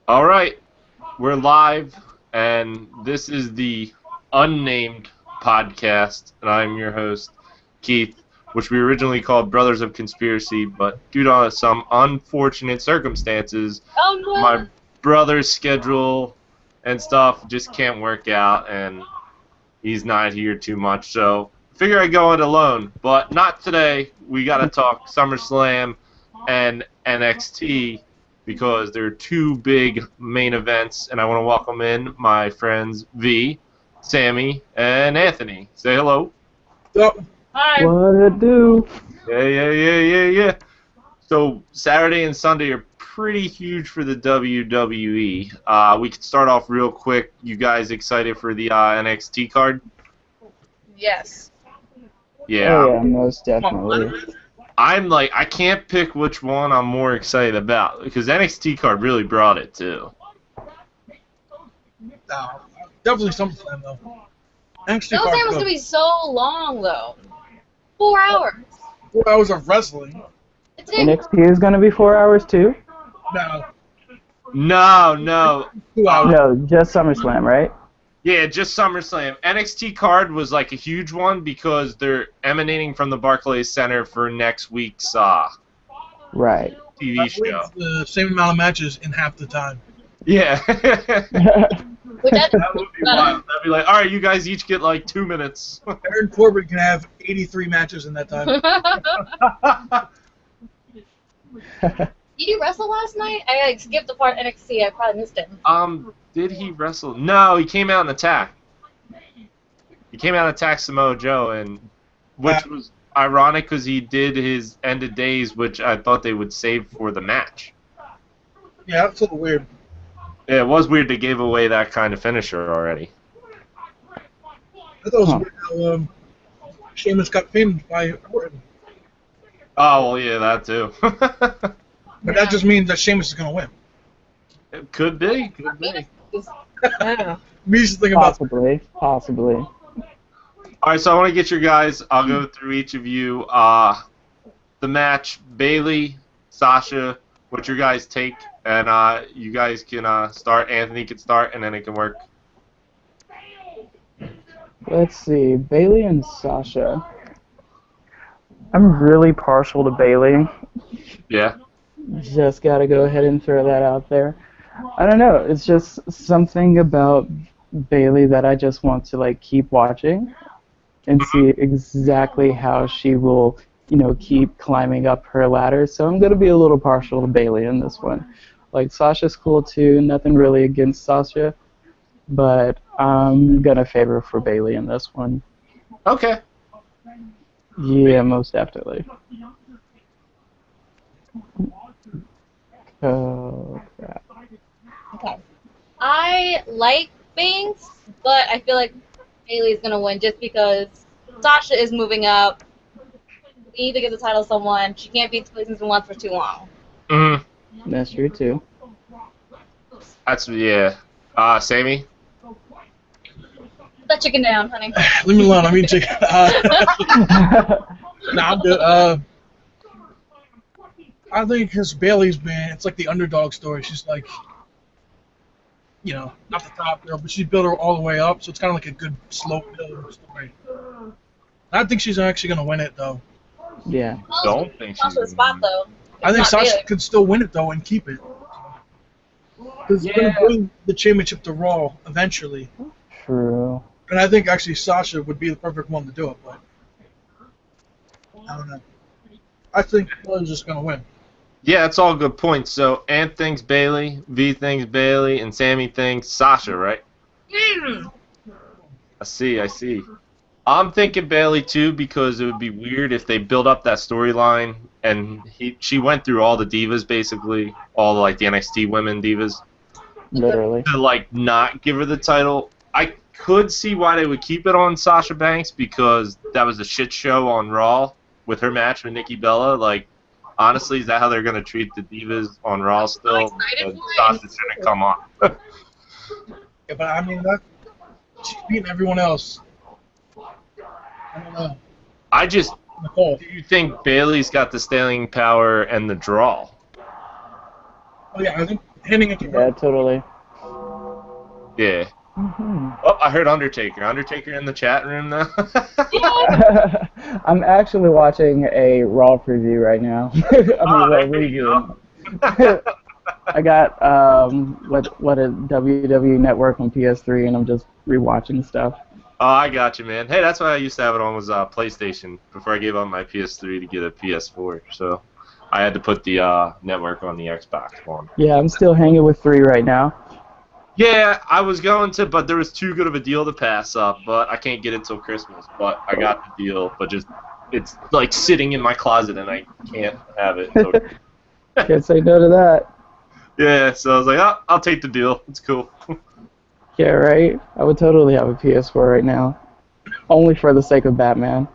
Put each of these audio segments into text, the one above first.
All right, we're live, and this is the unnamed podcast, and I'm your host, Keith, which we originally called Brothers of Conspiracy, but due to some unfortunate circumstances, my brother's schedule and stuff just can't work out, and he's not here too much, so I figure I'd go it alone, but not today. We got to talk SummerSlam and NXT, because there are two big main events, and I want to welcome in my friends V, Sammy, and Anthony. Say hello. Oh. Hi. What it do? Yeah. So Saturday and Sunday are pretty huge for the WWE. We can start off real quick. You guys excited for the NXT card? Yes. Yeah. Oh yeah, most definitely. I can't pick which one I'm more excited about, because NXT card really brought it too. No, definitely SummerSlam though. SummerSlam was gonna be so long though. 4 hours. 4 hours of wrestling. NXT is gonna be 4 hours too? No. 2 hours. No, just SummerSlam, right? Yeah, just SummerSlam. NXT card was like a huge one because they're emanating from the Barclays Center for next week's Right. TV show. The same amount of matches in half the time. Yeah. That would be wild. That'd be like, all right, you guys each get like 2 minutes. Aaron Corbin can have 83 matches in that time. Did you wrestle last night? I skipped the part of NXT. I probably missed it. Did he wrestle? No, he came out and attacked. He came out and attacked Samoa Joe, and which was ironic because he did his End of Days, which I thought they would save for the match. Yeah, that's a little weird. Yeah, it was weird they gave away that kind of finisher already. I thought it was weird how Sheamus got pinned by Orton. Oh, well, yeah, that too. But that just means that Sheamus is going to win. It could be. Me just thinking about Possibly. All right, so I want to get your guys. I'll go through each of you. The match, Bayley, Sasha, what your guys take, and you guys can start. Anthony can start, and then it can work. Let's see, Bayley and Sasha. I'm really partial to Bayley. Yeah. Just gotta go ahead and throw that out there. I don't know, it's just something about Bayley that I just want to like keep watching and see exactly how she will, keep climbing up her ladder. So I'm gonna be a little partial to Bayley in this one. Like, Sasha's cool too, nothing really against Sasha, but I'm gonna favor for Bayley in this one. Okay. Yeah, most definitely. Oh, crap. Okay. I like Banks, but I feel like Bayley's gonna win just because Sasha is moving up. We need to give the title to someone. She can't be places once for too long. Mm-hmm. That's true too. Yeah. Sammy? Let chicken down, honey. Leave me alone. I mean chicken. Nah, I'm good. I think because Bayley's been, it's like the underdog story. She's like, not the top girl, but she built her all the way up, so it's kind of like a good slow build story. I think she's actually going to win it, though. Yeah. Don't think she's Sasha's spot, though. I think Not Sasha Bayley. could still win it, though, and keep it. Because they're going to bring the championship to Raw eventually. True. And I think actually Sasha would be the perfect one to do it, but I don't know. I think Bayley's just going to win. Yeah, it's all good points. So, Ant thinks Bayley, V thinks Bayley, and Sammy thinks Sasha, right? I see. I'm thinking Bayley too, because it would be weird if they build up that storyline and she went through all the divas basically, all the NXT women divas. Literally. To not give her the title. I could see why they would keep it on Sasha Banks, because that was a shit show on Raw with her match with Nikki Bella. Honestly, is that how they're going to treat the divas on Raw still? Sasha's going to come on. Yeah, but I mean, she's beating everyone else. I don't know. Nicole. Do you think Bailey's got the staying power and the draw? Oh yeah, I think handing it to Yeah, her. totally. Yeah. Mhm. Oh, I heard Undertaker. Undertaker in the chat room now. I'm actually watching a Raw preview right now. Raw there you review. I got what a WWE Network on PS3, and I'm just rewatching stuff. Oh, I got you, man. Hey, that's why I used to have it on was PlayStation before I gave up my PS3 to get a PS4. So I had to put the network on the Xbox One. Yeah, I'm still hanging with 3 right now. Yeah, I was going to, but there was too good of a deal to pass up. But I can't get it till Christmas. But I got the deal. But just it's like sitting in my closet, and I can't have it. Until... Can't say no to that. Yeah, so I was like, oh, I'll take the deal. It's cool. Yeah, right? I would totally have a PS4 right now. Only for the sake of Batman.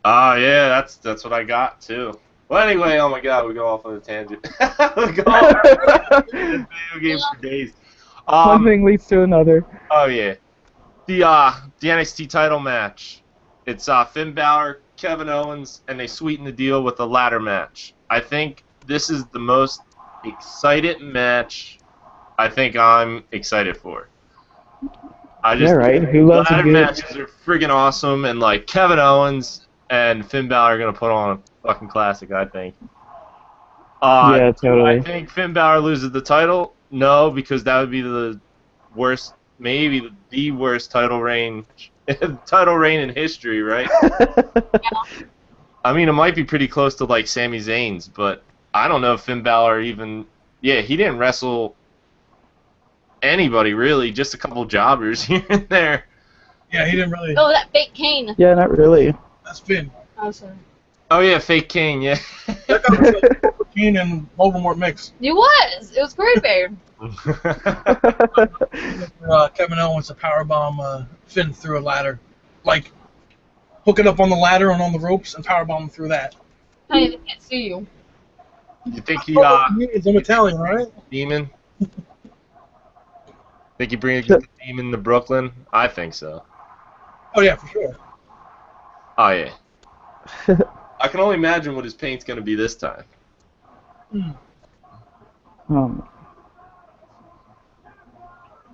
Oh, yeah, that's what I got, too. Well, anyway, oh my god, we go off on a tangent. We go off on video games for days. One thing leads to another. Oh, yeah. The NXT title match. It's Finn Balor, Kevin Owens, and they sweeten the deal with a ladder match. I think this is the most excited match I think I'm excited for. Yeah, right. Who loves a ladder good matches are friggin' awesome, and like Kevin Owens and Finn Balor are gonna put on a fucking classic, I think. Yeah, totally. I think Finn Balor loses the title. No, because that would be the worst, maybe the worst title reign in history, right? I mean, it might be pretty close to like Sami Zayn's, but I don't know if Finn Balor even. Yeah, he didn't wrestle anybody really, just a couple jobbers here and there. Yeah, he didn't really. Oh, that fake Kane. Yeah, not really. That's Finn. Oh, sorry. Oh yeah, fake King, yeah. That guy was like Kane and Voldemort mix. It was. It was great, babe. Kevin Owens to powerbomb Finn through a ladder, like hook it up on the ladder and on the ropes and powerbomb him through that. Honey, they can't sue you. You think he He's an Italian, right? demon? Think he brings the demon to Brooklyn? I think so. Oh yeah, for sure. Oh yeah. I can only imagine what his paint's gonna be this time. Well,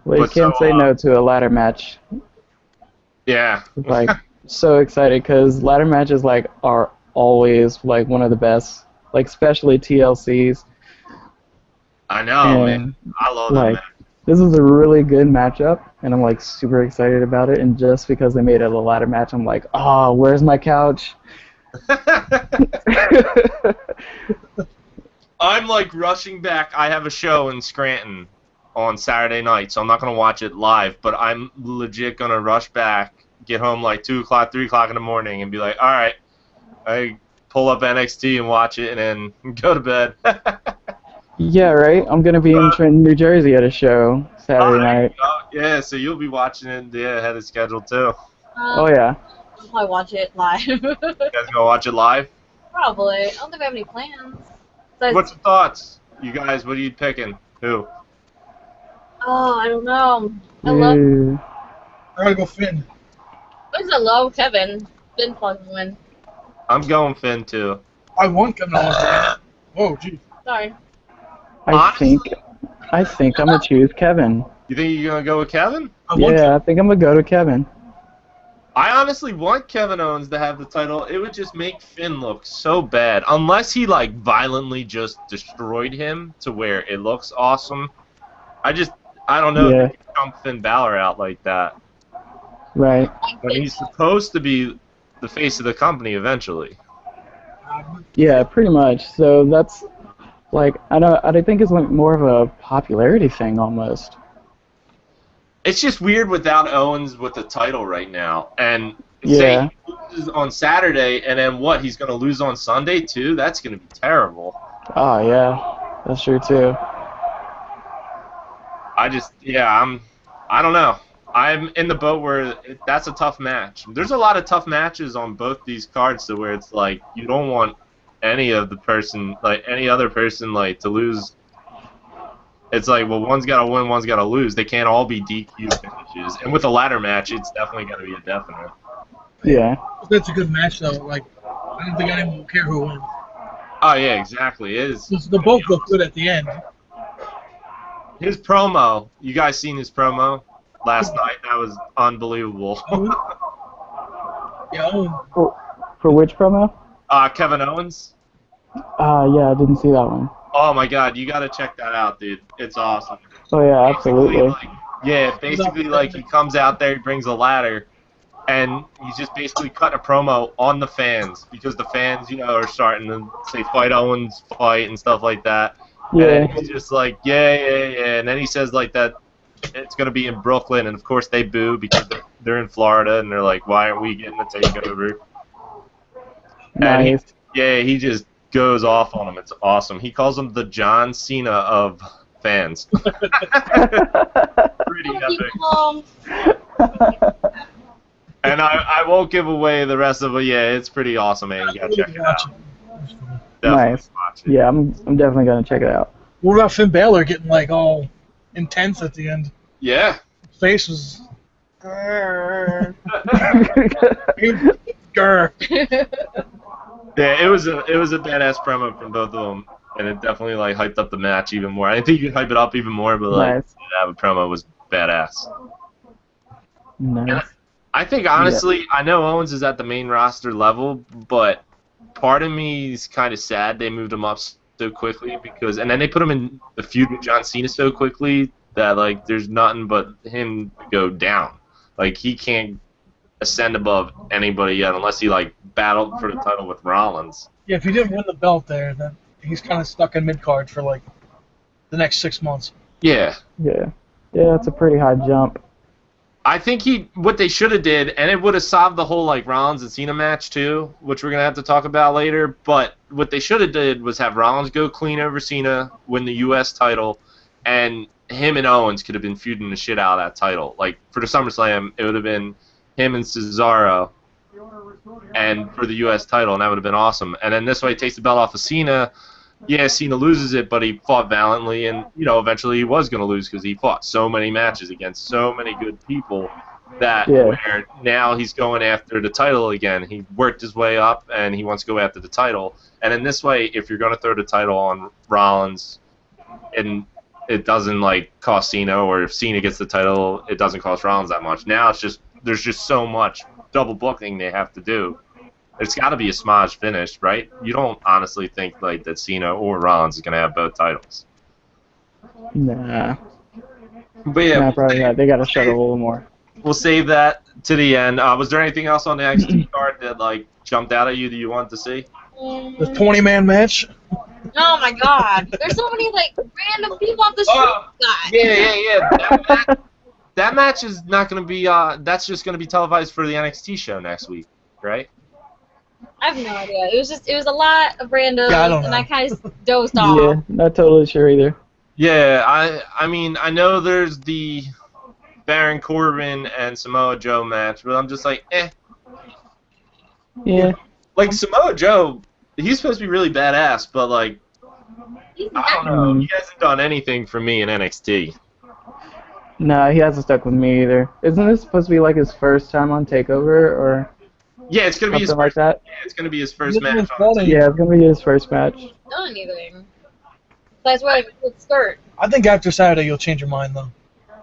you But can't so, say no to a ladder match. Yeah. Like, so excited because ladder matches like are always like one of the best, like especially TLCs. I know, And, man. I love that like, match. this is a really good matchup, and I'm like super excited about it. And just because they made it a ladder match, I'm like, oh, where's my couch? I'm like rushing back. I have a show in Scranton on Saturday night, so I'm not gonna watch it live. But I'm legit gonna rush back, get home like 2 o'clock, 3 o'clock in the morning, and be like, all right, I pull up NXT and watch it, and then go to bed. Yeah, right. I'm gonna be in Trenton, New Jersey at a show Saturday night. Yeah, so you'll be watching it ahead of schedule too. Oh yeah. I'll probably watch it live. You guys gonna watch it live? Probably. I don't think I have any plans. Besides- What's your thoughts? You guys, what are you picking? Who? Oh, I don't know. I love. Ooh. I gotta go Finn. I just love Kevin. Finn fucking win. I'm going Finn too. I want Kevin Owens to win. Whoa, geez. Sorry. I think I'm gonna choose Kevin. You think you're gonna go with Kevin? I want Yeah, I think I'm gonna go to Kevin. I honestly want Kevin Owens to have the title. It would just make Finn look so bad. Unless he, like, violently just destroyed him to where it looks awesome. I don't know Yeah. if he can chump Finn Balor out like that. Right. But he's supposed to be the face of the company eventually. Yeah, pretty much. So that's like I think it's like more of a popularity thing almost. It's just weird without Owens with the title right now. And Yeah. say he loses on Saturday, and then what, he's going to lose on Sunday too? That's going to be terrible. Oh yeah, that's true too. I don't know. I'm in the boat where that's a tough match. There's a lot of tough matches on both these cards to where it's like you don't want any other person to lose. It's like, well, one's got to win, one's got to lose. They can't all be DQ finishes. And with a ladder match, it's definitely got to be a definite. Yeah. That's a good match though. Like I don't think anyone will care who wins. Oh yeah, exactly. It is. They both look good at the end. His promo. You guys seen his promo last night? That was unbelievable. Yeah, For which promo? Kevin Owens. Yeah, I didn't see that one. Oh my God, you gotta check that out, dude. It's awesome. Oh yeah, absolutely. Basically, like he comes out there, he brings a ladder, and he's just basically cutting a promo on the fans because the fans, are starting to say fight Owens, fight and stuff like that. Yeah. And he's just like, yeah, and then he says like that it's gonna be in Brooklyn, and of course they boo because they're in Florida, and they're like, why aren't we getting a takeover? Nice. And he just goes off on him. It's awesome. He calls him the John Cena of fans. Pretty epic. And I won't give away the rest of it. Yeah, it's pretty awesome, man. You gotta check it out. Nice. Yeah, I'm definitely gonna check it out. What about Finn Balor getting like all intense at the end? Yeah. His face was. Grr. Yeah, it was a badass promo from both of them, and it definitely like hyped up the match even more. I think you could hype it up even more, but like Nice. that promo was badass. Nice. I think honestly, I know Owens is at the main roster level, but part of me is kind of sad they moved him up so quickly and then they put him in the feud with John Cena so quickly that like there's nothing but him to go down. Like he can't ascend above anybody yet unless he like battled for the title with Rollins. Yeah, if he didn't win the belt there, then he's kind of stuck in mid card for like the next 6 months. Yeah. Yeah. Yeah, that's a pretty high jump. I think what they should have did, and it would have solved the whole like Rollins and Cena match too, which we're gonna have to talk about later. But what they should have did was have Rollins go clean over Cena, win the U.S. title, and him and Owens could have been feuding the shit out of that title. Like for the SummerSlam, it would have been him and Cesaro, and for the U.S. title, and that would have been awesome. And then this way, it takes the belt off of Cena. Yeah, Cena loses it, but he fought valiantly, and eventually he was going to lose because he fought so many matches against so many good people that where now he's going after the title again. He worked his way up, and he wants to go after the title. And in this way, if you're going to throw the title on Rollins, and it doesn't like cost Cena, or if Cena gets the title, it doesn't cost Rollins that much. Now it's just there's just so much double booking they have to do. It's got to be a smudge finish, right? You don't honestly think like that Cena or Rollins is gonna have both titles. Nah. But yeah, Nah, probably not. They gotta start a little more. We'll save that to the end. Was there anything else on the NXT card that like jumped out at you that you wanted to see? The 20-man match. Oh my God! There's so many like random people off the street. Yeah. That match is not gonna be. That's just gonna be televised for the NXT show next week, right? I have no idea. It was a lot of randoms, Yeah, I don't know. and I kind of dozed off. Yeah, not totally sure either. Yeah, I mean I know there's the Baron Corbin and Samoa Joe match, but I'm just like, Yeah. Like Samoa Joe, he's supposed to be really badass, but like I don't know, he hasn't done anything for me in NXT. No, he hasn't stuck with me either. Isn't this supposed to be like his first time on TakeOver or Yeah, it's gonna be his something like first. that? Yeah, it's gonna be his first This match. was funny. Yeah, it's gonna be his first match. Done anything. Besides wearing a cool skirt. I think after Saturday you'll change your mind though.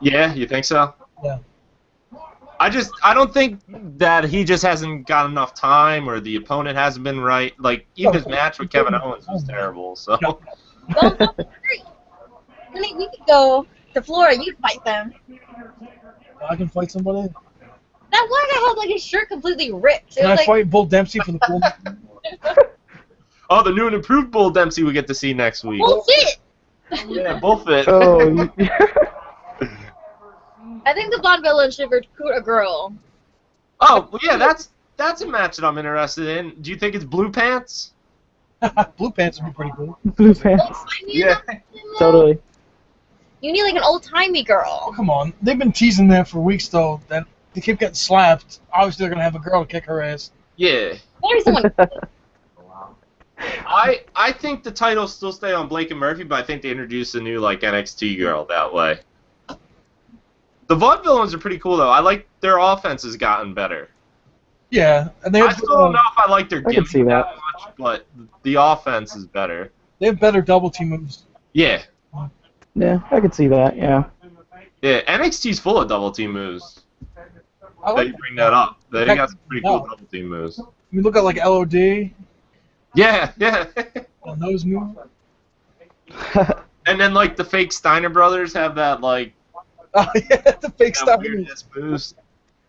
Yeah, you think so? Yeah. I don't think that he just hasn't got enough time or the opponent hasn't been right. Like even his match with Kevin Owens was terrible. So. Don't Honey, we could go to Florida. You fight them. I can fight somebody. That one guy had like his shirt completely ripped. It Can I was like, fight Bull Dempsey for the full? Oh, the new and improved Bull Dempsey we get to see next week. bullshit. Yeah, Bullfit. Oh, I think the Bond villain should recruit a girl. Oh, well, yeah, that's a match that I'm interested in. Do you think it's Blue Pants? Blue Pants would be pretty cool. blue pants. Yeah. Totally. You need like an old timey Oh, girl. come on. They've been teasing that for weeks though. That they keep getting slapped. Obviously they're gonna have a girl kick her ass. Yeah. There's someone. I think the titles still stay on Blake and Murphy, but I think they introduce a new like NXT girl that way. The Vaudevillains are pretty cool though. I like their offense has gotten better. Yeah, and I still don't know if I like their I can gimmick see that that. much, but the offense is better. they have better double team moves. Yeah. Yeah, I could see that. Yeah. Yeah, NXT's full of double team moves. I That like you bring that up. They got some pretty cool No. double team moves. I mean, look at like LOD Yeah, yeah. on those moves. And then like the fake Steiner brothers have that like Oh yeah, the fake that stuff. weirdness moves.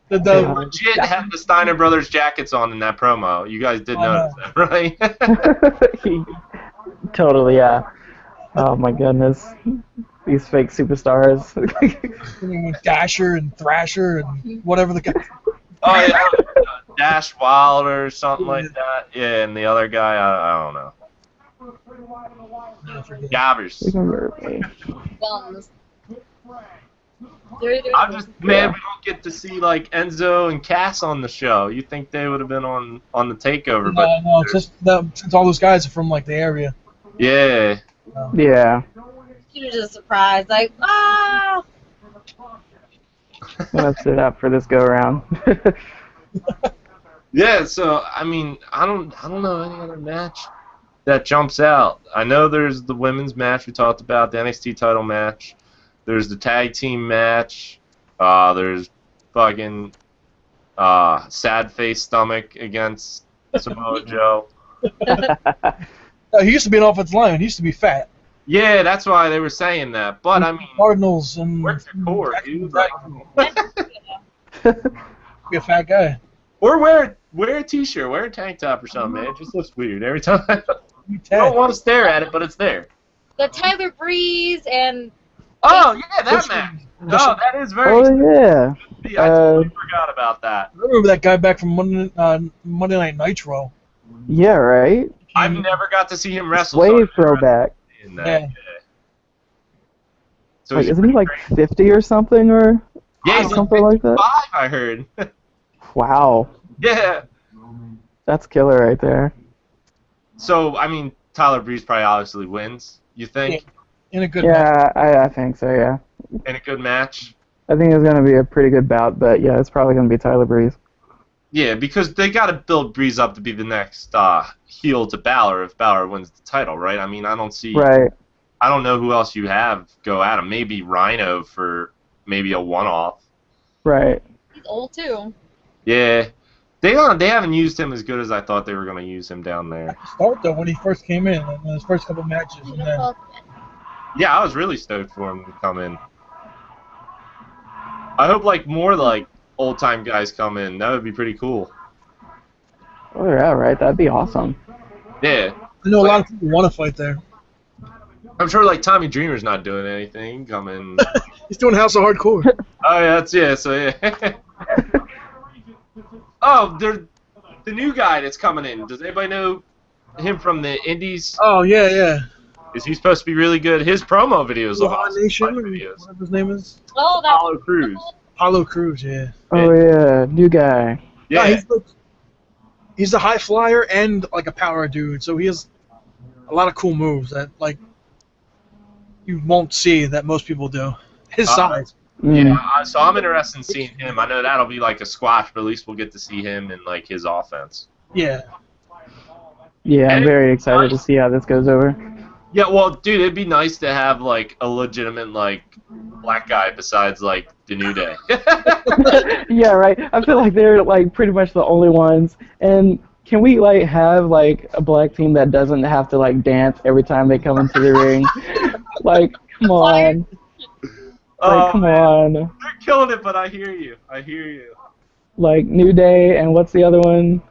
The, They the, legit had the Steiner brothers jackets on in that promo. You guys did I know. notice that, right? Totally, yeah. Oh my goodness. These fake superstars. Dasher and Thrasher and whatever the guy. Oh yeah, Dash Wild or something like that. Yeah, and the other guy, I don't know. I forget. Gabbers. Remember me. Gums. I'm just mad we don't get to see like Enzo and Cass on the show. You think they would have been on the takeover, but No, it's just that since all those guys are from like the area. yeah. Yeah. She was just surprised, like, ah! That's it up for this go around. Yeah, so I mean, I don't know any other match that jumps out. I know there's the women's match we talked about, the NXT title match. There's the tag team match. There's fucking sad face stomach against Samoa Joe. He used to be an offensive lineman. He used to be fat. Yeah, that's why they were saying that. But I mean, Cardinals and where's your core, dude? be a fat guy. Or wear a t-shirt, wear a tank top or something, man. It just looks weird every time. Be I don't tad. want to stare at it, but it's there. The Tyler Breeze and Oh yeah, that match. Oh, that is very. Oh yeah. I totally forgot about that. I remember that guy back from Monday Night Nitro. Yeah, right? I've never got to see him wrestle. Way so I've never throwback. seen that. Yeah. So Like, he's isn't he like pretty 50 or something, or yeah, he's something like that? 55, I heard. Wow. Yeah. That's killer right there. So I mean, Tyler Breeze probably obviously wins. You think In a good match. Yeah, I think so, yeah. in a good match? I think it's going to be a pretty good bout, but yeah, it's probably going to be Tyler Breeze. Yeah, because they got to build Breeze up to be the next heel to Balor if Balor wins the title, right? I mean, I don't see. Right. I don't know who else you have go at him. Maybe Rhino for maybe a one-off. Right. he's old too. Yeah, they haven't used him as good as I thought they were going to use him down there. Start though when he first came in his first couple matches, and then Yeah, I was really stoked for him to come in. I hope like more like old-time guys come in. That would be pretty cool. Oh, yeah, right. That'd be awesome. Yeah, I know a lot of people want to fight there. I'm sure like Tommy Dreamer's not doing anything. Come in. He's doing House of Hardcore. Oh yeah, so yeah. Oh, the new guy that's coming in. Does anybody know him from the Indies? Oh yeah. Is he supposed to be really good? His promo videos look Luhan awesome. Nation, Fight videos. whatever his name is. Oh, that Apollo Crews. Apollo Crews, yeah. Oh, yeah. New guy. Yeah. He's a high flyer and like a power dude, so he has a lot of cool moves that like you won't see that most people do. His size. Mm. Yeah, so I'm interested in seeing him. I know that'll be like a squash, but at least we'll get to see him in like his offense. Yeah. Yeah, I'm And very it's excited to nice. see how this goes over. Yeah, well, dude, it'd be nice to have like a legitimate like black guy besides like the New Day. Yeah, right. I feel like they're like pretty much the only ones. And can we like have like a black team that doesn't have to like dance every time they come into the ring? Like, come on. Like, come on. They're killing it, but I hear you. Like New Day and what's the other one?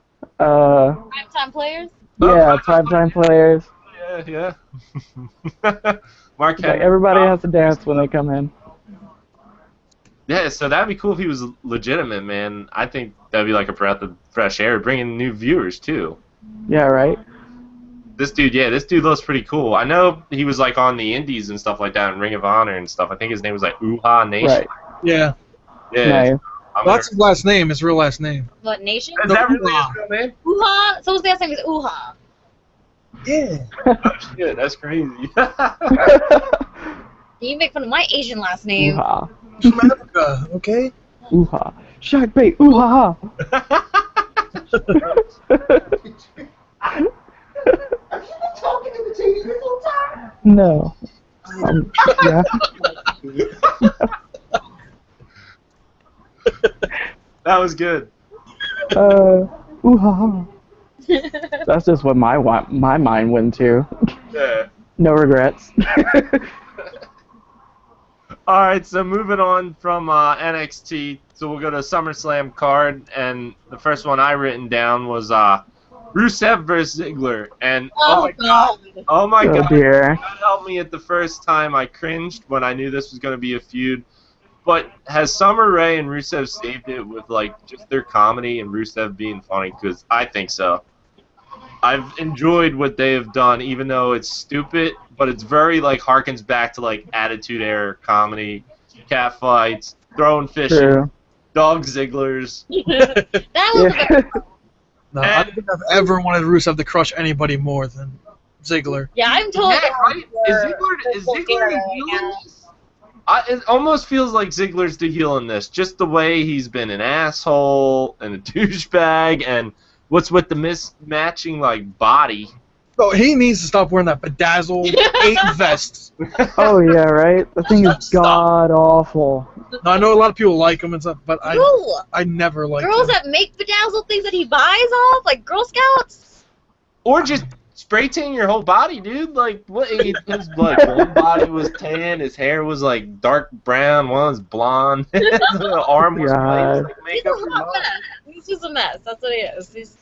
primetime players. Yeah, primetime players. Yeah. Mark Like everybody has to dance when they come in. Yeah, so that'd be cool if he was legitimate, man. I think that'd be like a breath of fresh air, bringing new viewers too. Yeah, right. This dude looks pretty cool. I know he was like on the Indies and stuff like that, and Ring of Honor and stuff. I think his name was like Uha Nation. Right. Yeah. Yeah. Nice. That's his last name, his real last name. What nation? Is that really his real name? Uha. So his last name is Uha. Yeah. Oh shit, that's crazy. You make fun of my Asian last name. Ooh-ha. From Africa, okay? Ooh-ha. Shark bait. Ooh-ha-ha. Talking to the TV this whole time? No. Yeah. That was good. Ooh ha ha. That's just what my mind went to. Yeah. No regrets. All right, so moving on from NXT, so we'll go to SummerSlam card, and the first one I written down was Rusev versus Ziggler, and oh my god, Dear. God help me at the first time I cringed when I knew this was going to be a feud. But has Summer Rae and Rusev saved it with like just their comedy and Rusev being funny? Because I think so. I've enjoyed what they have done, even though it's stupid, but it's very like harkens back to like Attitude Era comedy, cat fights, throwing fishing, True. dog Zigglers. That was a good. No, I don't think I've ever wanted Rusev to crush anybody more than Ziggler. Yeah, I'm totally. Yeah, right? Is Ziggler the heel in this? It almost feels like Ziggler's the heel in this. Just the way he's been an asshole and a douchebag, and what's with the mismatching like body. Oh, he needs to stop wearing that bedazzled 8 vest. Oh yeah, right. The thing is god awful. Now, I know a lot of people like him and stuff, but Ooh, I never liked girls him. that make bedazzled things that he buys off, like Girl Scouts. Or just spray tan your whole body, dude. Like what? His like one body was tan, his hair was like dark brown, one was blonde, his arm was white. Like He's makeup a hot mess. He's just a mess. That's what he is.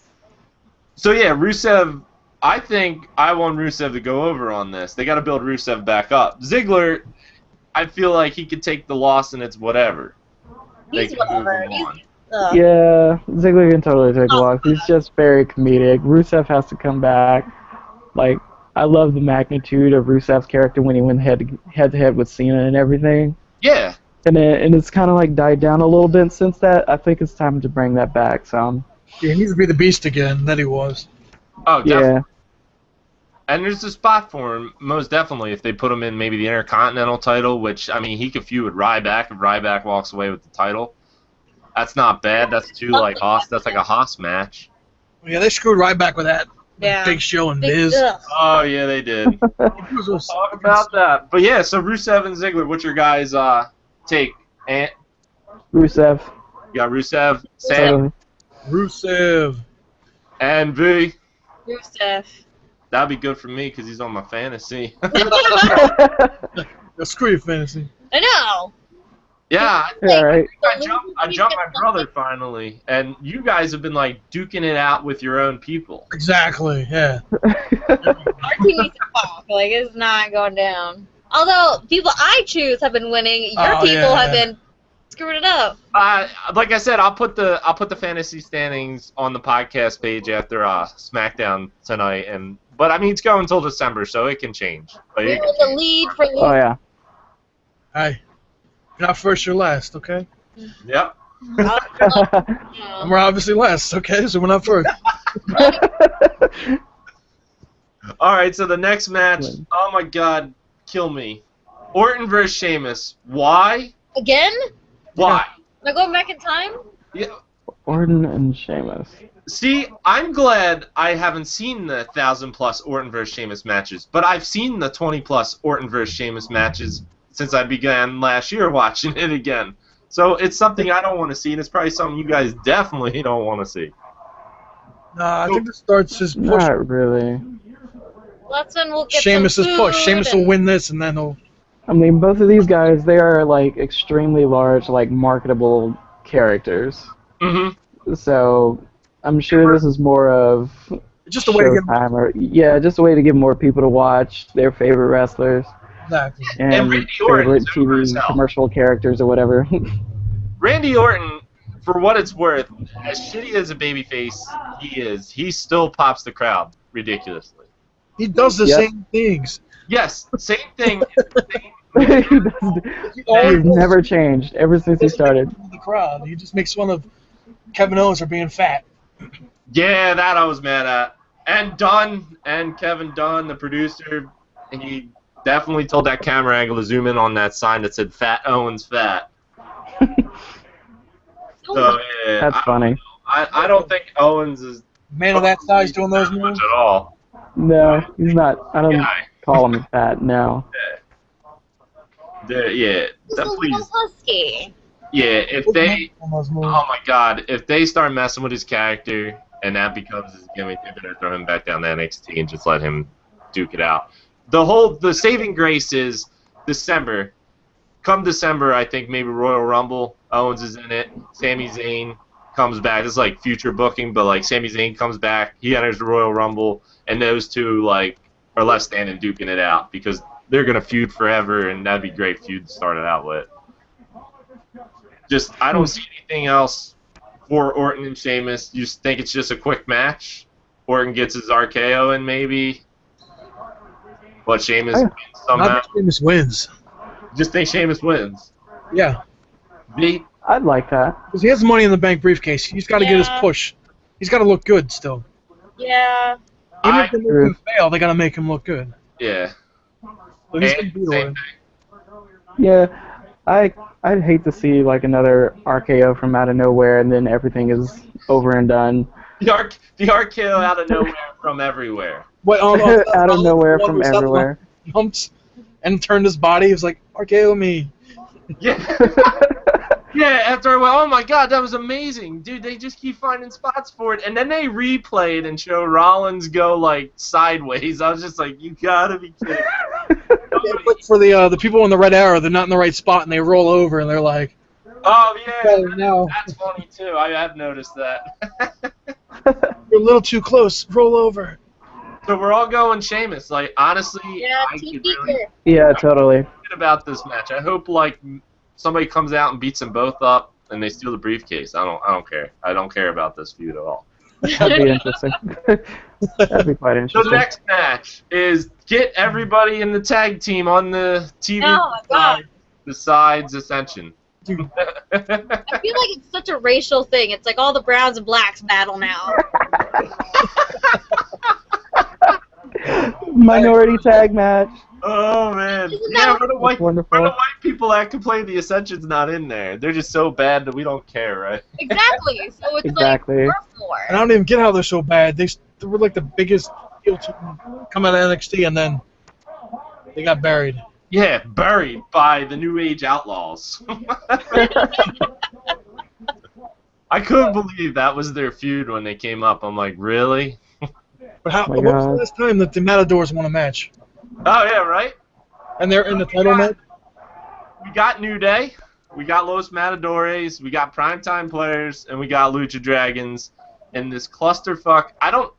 So yeah, Rusev. I think I want Rusev to go over on this. They got to build Rusev back up. Ziggler, I feel like he could take the loss and it's whatever. They He's can move whatever. him on. Yeah, Ziggler can totally take a loss. He's just very comedic. Rusev has to come back. Like, I love the magnitude of Rusev's character when he went head to head with Cena and everything. Yeah. And it's kind of like died down a little bit since that. I think it's time to bring that back some. Yeah, he needs to be the beast again that he was. Oh, definitely. Yeah. And there's a spot for him, most definitely, if they put him in maybe the Intercontinental title, which, I mean, he could feud with Ryback if Ryback walks away with the title. That's not bad. That's like Haas. That's like a Haas match. Yeah, they screwed right back with that. Yeah. Big Show and Big- Miz. ugh. Oh, yeah, they did. Talk about that. But yeah, so Rusev and Ziggler, what's your guys' take? Ant? Rusev. You got Rusev, Sam, Rusev. and V. Rusev. That'd be good for me because he's on my fantasy. Now, screw your fantasy. I know. Yeah, Yeah, right. I jumped my brother finally, and you guys have been like duking it out with your own people. Exactly, yeah. Our team needs to talk. Like, it's not going down. Although, people I choose have been winning, your people have been screwing it up. Like I said, I'll put the fantasy standings on the podcast page after SmackDown tonight, but I mean it's going until December, so it can change. But We're in the lead for the Oh yeah. Hey, you're not first, you're last, okay? Yep. And we're obviously last, okay? So we're not first. All right, so the next match. Oh my God, kill me. Orton versus Sheamus. Why? Again? Why? Am I going back in time? Yeah. Orton and Sheamus. See, I'm glad I haven't seen the 1,000+ Orton vs. Sheamus matches, but I've seen the 20+ Orton vs. Sheamus matches since I began last year watching it again. So it's something I don't want to see, and it's probably something you guys definitely don't want to see. Nah, I think this starts his push. Not really. Well, that's when we'll get Sheamus' some push. food Sheamus will and- win this, and then he'll... I mean, both of these guys, they are like extremely large, like marketable characters. Mm-hmm. So I'm sure this is more of Just a way to get... Showtime, or just a way to get more people to watch their favorite wrestlers Exactly. And Randy Orton favorite is over as TV hell. commercial characters or whatever. Randy Orton, for what it's worth, as shitty as a babyface he is, he still pops the crowd ridiculously. He does the Yep. same things. Yes, same thing. He's never changed ever since he started. The crowd. He just makes fun of Kevin Owens for being fat. Yeah, that I was mad at. And Dunn, and Kevin Dunn, the producer, he definitely told that camera angle to zoom in on that sign that said "Fat Owens Fat." So yeah, That's funny. I don't think Owens is Man of that size doing those moves. much at all. No, he's not. I don't Yeah. call him that. No. Yeah, He's a please. little husky. Yeah, if they, On those moves. oh my God, if they start messing with his character and that becomes his gimmick, they're gonna throw him back down to NXT and just let him duke it out. The saving grace is December. Come December, I think maybe Royal Rumble, Owens is in it. Sami Zayn comes back. This is like future booking, but like Sami Zayn comes back, he enters the Royal Rumble, and those two like are left standing duking it out because they're gonna feud forever, and that'd be a great feud to start it out with. Just I don't see anything else for Orton and Sheamus. You think it's just a quick match? Orton gets his RKO in maybe, but Sheamus wins somehow. Not that Sheamus wins. Just think Sheamus wins. Yeah. I'd like that. Because he has the Money in the Bank briefcase. He's got to get his push. He's got to look good still. Yeah. Even if they make him fail, they got to make him look good. Yeah. So he's going to beat Same Orton. Yeah, I'd hate to see like another RKO from out of nowhere and then everything is over and done. The RKO out of nowhere from everywhere. What, Out of nowhere one from was up, everywhere. Jumps and turned his body. He was like, RKO me. Yeah. Yeah, after I went, oh my God, that was amazing. Dude, they just keep finding spots for it. And then they replayed and show Rollins go, like, sideways. I was just like, you gotta be kidding. But for the people in the red arrow, they're not in the right spot, and they roll over, and they're like, Oh, yeah, now that's funny, too. I have noticed that. you're a little too close. Roll over. So we're all going Sheamus. Like, honestly, Yeah, I Team could really Beaker. Yeah, totally. good about this match. I hope, like, somebody comes out and beats them both up, and they steal the briefcase. I don't care. I don't care about this feud at all. That'd be interesting. That'd be quite So interesting. the next match is get everybody in the tag team on the TV Oh my God. besides Ascension. I feel like it's such a racial thing. It's like all the browns and blacks battle now. Minority tag match. Oh man, Isn't yeah, that we're the white wonderful? people that complain the Ascension's not in there. They're just so bad that we don't care, right? Exactly. So it's Exactly. like worth more. And I don't even get how they're so bad. They were like the biggest heel team come out of NXT, and then they got buried. Yeah, buried by the New Age Outlaws. I couldn't believe that was their feud when they came up. I'm like, really? But how? Oh my When was God. the last time that the Matadors won a match? Oh yeah, right. And they're in the title match? We got New Day, we got Los Matadores, we got Primetime Players, and we got Lucha Dragons. And this clusterfuck,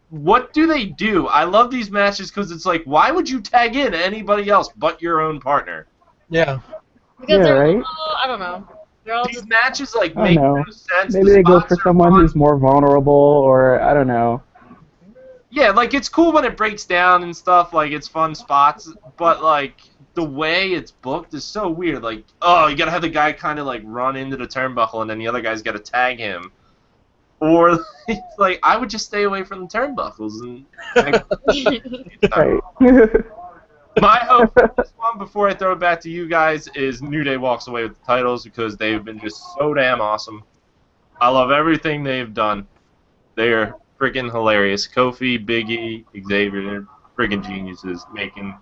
what do they do? I love these matches because it's like, why would you tag in anybody else but your own partner? Yeah. Because Yeah, they're right? all, I don't know. They're all These just matches like I make don't no know. sense. Maybe The they go spots for are someone fun. who's more vulnerable, or I don't know. Yeah, like it's cool when it breaks down and stuff, like it's fun spots, but like the way it's booked is so weird. Like, oh, you gotta have the guy kind of like run into the turnbuckle and then the other guy's gotta tag him. Or it's like I would just stay away from the turnbuckles and Right. my hope for this one before I throw it back to you guys is New Day walks away with the titles because they've been just so damn awesome. I love everything they've done. They are freaking hilarious. Kofi, Biggie, Xavier, they're freaking geniuses making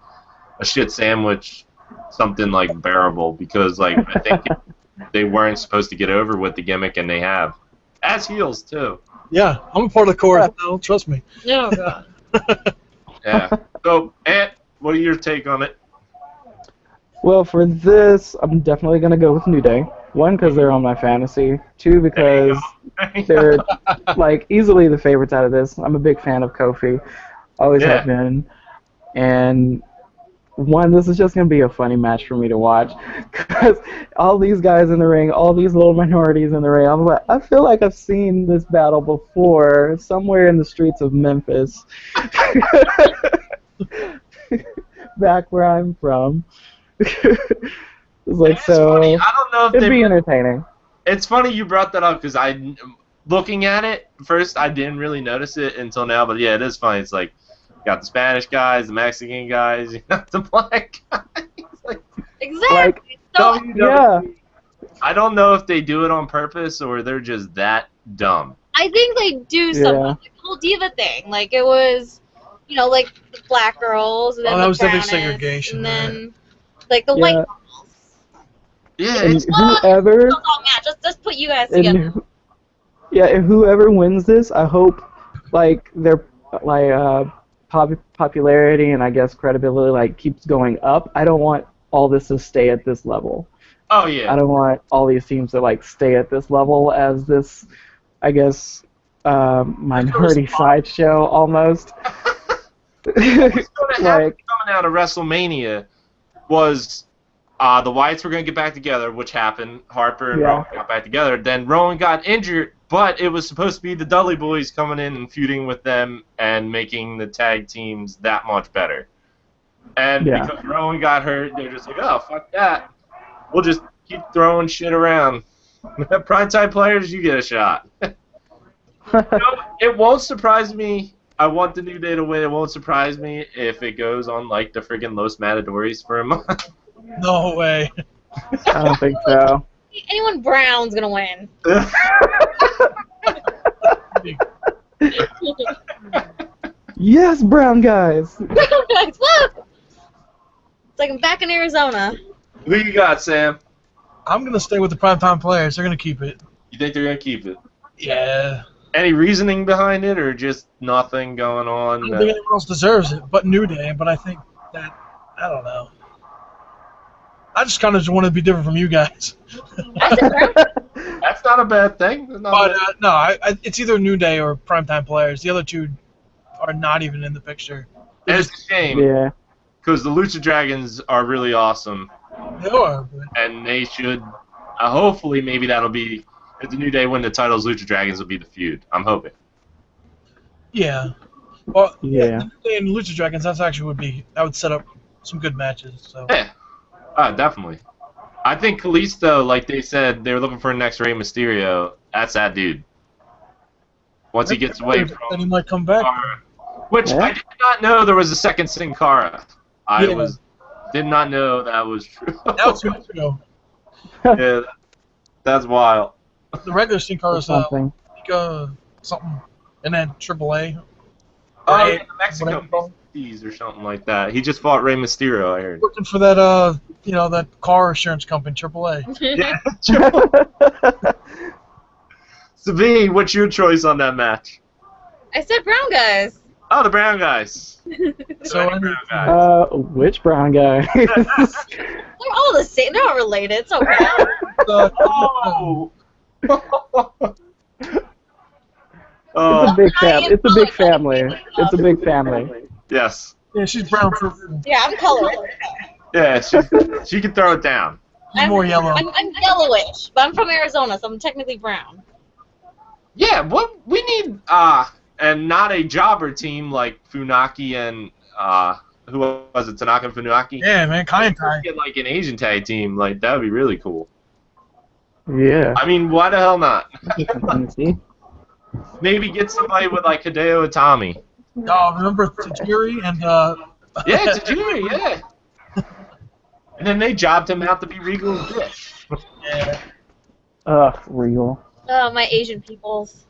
a shit sandwich something like bearable because like I think they weren't supposed to get over with the gimmick and they have. As heels too. Yeah. I'm a part of the chorus now. Trust me. oh God. Yeah. So, Ant, what are your take on it? Well, for this, I'm definitely gonna go with New Day. One, because they're on my fantasy. Two, because they're like easily the favorites out of this. I'm a big fan of Kofi, always Yeah. have been. And one, this is just gonna be a funny match for me to watch, because all these guys in the ring, all these little minorities in the ring. I feel like I've seen this battle before somewhere in the streets of Memphis, back where I'm from. It's like It's so. funny. I don't know if It'd be they. entertaining. It's funny you brought that up because looking at it first, I didn't really notice it until now. But yeah, it is funny. It's like you got the Spanish guys, the Mexican guys, you got the black guys. Like, Exactly. So WWE. Yeah. I don't know if they do it on purpose or they're just that dumb. I think they do something. Yeah. Like the whole diva thing. Like it was, like the black girls, and then that the was definitely brownists, segregation, and right. then like the white Yeah. girls. Yeah, And it's, whoever Match. Let's put you guys together. and whoever wins this, I hope like their popularity and I guess credibility like keeps going up. I don't want all this to stay at this level. oh I yeah. don't want all these teams to like stay at this level as this, I guess, minority sideshow almost. What's going to happen Like, coming out of WrestleMania was the Wyatts were going to get back together, which happened. Harper and Yeah. Rowan got back together. Then Rowan got injured, but it was supposed to be the Dudley Boys coming in and feuding with them and making the tag teams that much better. And Yeah. because Rowan got hurt, they're just like, oh, fuck that. We'll just keep throwing shit around. Primetime players, you get a shot. It won't surprise me. I want the New Day to win. It won't surprise me if it goes on like the friggin' Los Matadores for a month. No way. I don't think so. Anyone brown's gonna win. Yes, brown guys. Look! It's like I'm back in Arizona. Who you got, Sam? I'm gonna stay with the primetime players. They're gonna keep it. You think they're gonna keep it? Yeah. Any reasoning behind it, or just nothing going I on? don't think anyone else deserves it, but New Day. But I think that I don't know. I just kind of want to be different from you guys. That's not a bad thing. That's not But a bad- no, it's either New Day or primetime players. The other two are not even in the picture. And it's a shame Yeah. because the Lucha Dragons are really awesome, They are. But and they should. Hopefully, maybe that'll be if the New Day win the titles. Lucha Dragons will be the feud. I'm hoping. yeah. Well, Yeah. New Day and Lucha Dragons. That would set up some good matches. So Yeah, definitely. I think Kalisto, like they said, they were looking for a next Rey Mysterio. That's that dude. Once he gets away then from he might come back. which Yeah. I did not know there was a second Sin Cara. Yeah. Did not know that was true. That was 2 months ago. Yeah, that's wild. The regular Sin Cara's Something. something, and then AAA. Oh, Right. yeah, the Mexico Whatever you call Beasties or something like that. He just fought Rey Mysterio, I heard. Working for that that car insurance company, AAA. Yeah. So, V, what's your choice on that match? I said brown guys. Oh, the brown guys. So Any brown guys? Which brown guy? They're all the same. They're all related. It's okay. Oh. It's a Oh, big family. It's a big family. It's a big family. yes. Yeah, she's brown for Yeah, I'm colorless. Yeah, she can throw it down. more yellow. I'm yellowish, but I'm from Arizona, so I'm technically brown. Yeah, what we need, and not a jobber team like Funaki and who was it, Tanaka and Funaki? Yeah, man, Kai. Get like an Asian tag team, like that would be really cool. Yeah. I mean, why the hell not? See? Maybe get somebody with like Hideo Itami. Oh, remember Tajiri and Yeah, Tajiri, yeah. And then they jobbed him out to be Regal and Fish. yeah. Real. Oh, my Asian peoples.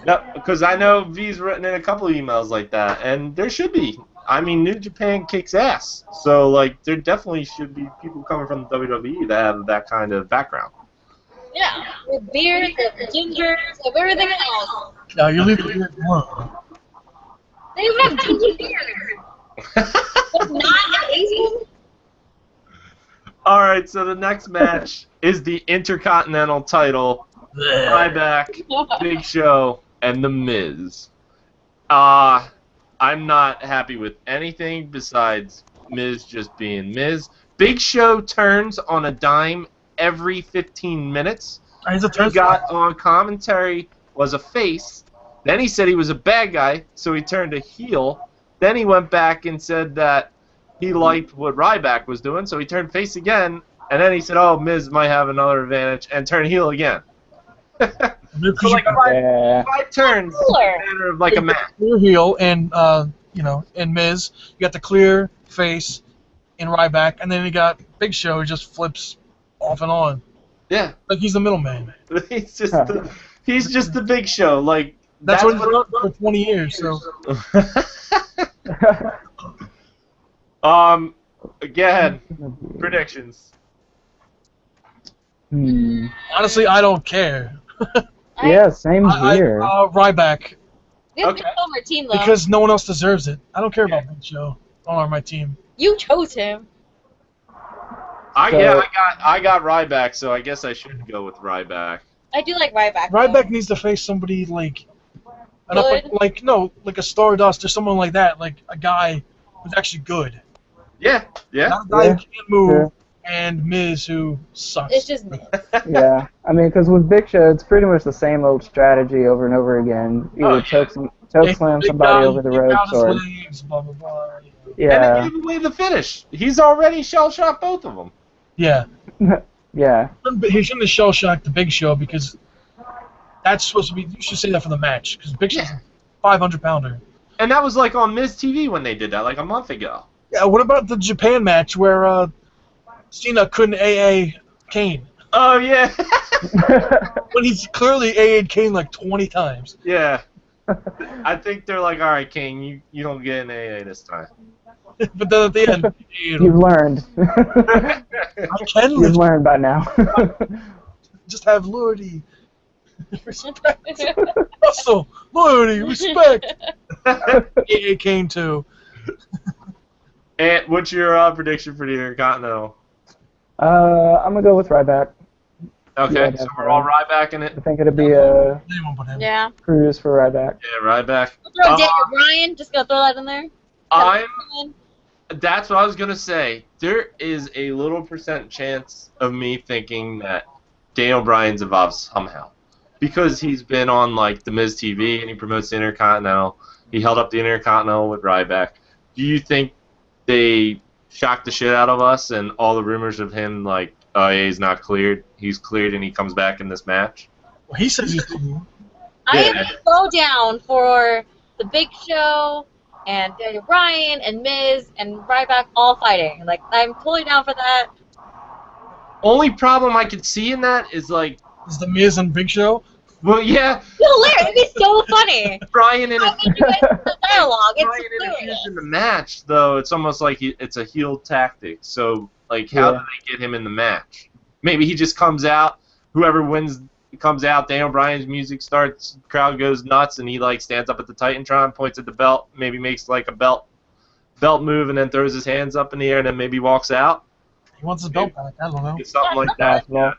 Yep, because I know V's written in a couple of emails like that, and there should be. I mean, New Japan kicks ass, so like there definitely should be people coming from the WWE that have that kind of background. Yeah, with beards, with gingers, with everything else. No, you leave it here alone. They even have ginger beards. But not an Asian. All right, so the next match is the Intercontinental title. Ryback, Big Show, and The Miz. I'm not happy with anything besides Miz just being Miz. Big Show turns on a dime every 15 minutes. He's a He turn. got on commentary, was a face. Then he said he was a bad guy, so he turned a heel. Then he went back and said that he liked what Ryback was doing, so he turned face again. And then he said, oh, Miz might have another advantage, and turned heel again. So like five turns in a matter of like a match. Clear heel and and Miz. You got the clear face in Ryback, and then you got Big Show who just flips off and on. Yeah. Like he's the middleman. He's just He's just the Big Show. Like That's what he's done for 20 years. So Again, predictions. honestly, I don't care. Yeah, same here. Ryback, We have Okay. Big Show on our team, though. because no one else deserves it. I don't care about Big Show on my team. You chose him. I got Ryback, so I guess I should go with Ryback. I do like Ryback. though. Ryback needs to face somebody like Good? like a Stardust or someone like that, like a guy who's actually good. Yeah. Not a guy Yeah, who can't move sure. and Miz who sucks. It's just me. Yeah, I mean, because with Big Show, it's pretty much the same old strategy over and over again. Either yeah. choke slam Big somebody guy, over the kick ropes, out his or legs, blah blah blah. And yeah, it gave away the finish. He's already shell-shocked both of them. Yeah, yeah, he shouldn't have shell shocked the Big Show because that's supposed to be. You should say that for the match because Big Show's a 500-pounder. And that was like on Miz TV when they did that, like a month ago. Yeah, what about the Japan match where Cena couldn't AA Kane Oh, yeah. when he's clearly AA'd Kane like 20 times? Yeah. I think they're like, all right, King, you don't get an AA this time. But then at the end, you've learned. I can You've learned by now. just have loyalty, respect, hustle, loyalty, respect. AA Kane too. And what's your prediction for the Intercontinental? I'm gonna go with Ryback. Okay, Yeah, so we're all Ryback in it? I think it'll be a Anyone but him. Yeah. cruise for Ryback. Yeah, Ryback. We'll throw Daniel Bryan. Just gonna throw that in there. That's what I was going to say. There is a little % chance of me thinking that Daniel Bryan's involved somehow. Because he's been on, like, the Miz TV and he promotes the Intercontinental. He held up the Intercontinental with Ryback. Do you think they shocked the shit out of us and all the rumors of him, like, oh, yeah, he's not cleared, he's cleared and he comes back in this match? Well, he says he's cool. I Yeah. am so down for the Big Show and Daniel Bryan and Miz and Ryback all fighting. Like, I'm totally down for that. Only problem I could see in that is, like, Is the Miz and Big Show? well, yeah, Hilarious! It'd be so funny. Brian in I mean, you guys the dialogue. Brian It's interferes hilarious. in the match, though. It's almost like it's a heel tactic. So, like, how do they get him in the match? Maybe he just comes out. Whoever wins comes out. Daniel Bryan's music starts. Crowd goes nuts, and he like stands up at the Titantron, points at the belt, maybe makes like a belt move, and then throws his hands up in the air, and then maybe walks out. He wants his belt back. I don't know. Something like that. Possible.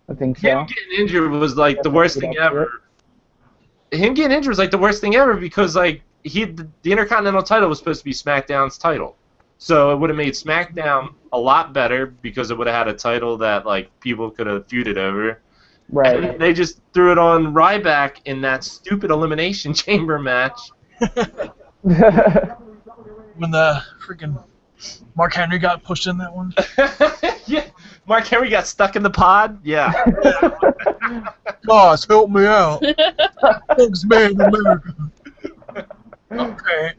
I think so. Him getting injured was like the worst thing ever. Him getting injured was like the worst thing ever because like the Intercontinental title was supposed to be SmackDown's title, so it would have made SmackDown a lot better because it would have had a title that like people could have feuded over. Right. And they just threw it on Ryback in that stupid Elimination Chamber match. When the freaking Mark Henry got pushed in that one. Yeah, Mark Henry got stuck in the pod. Yeah. Guys, help me out. Thanks, man, America. Okay,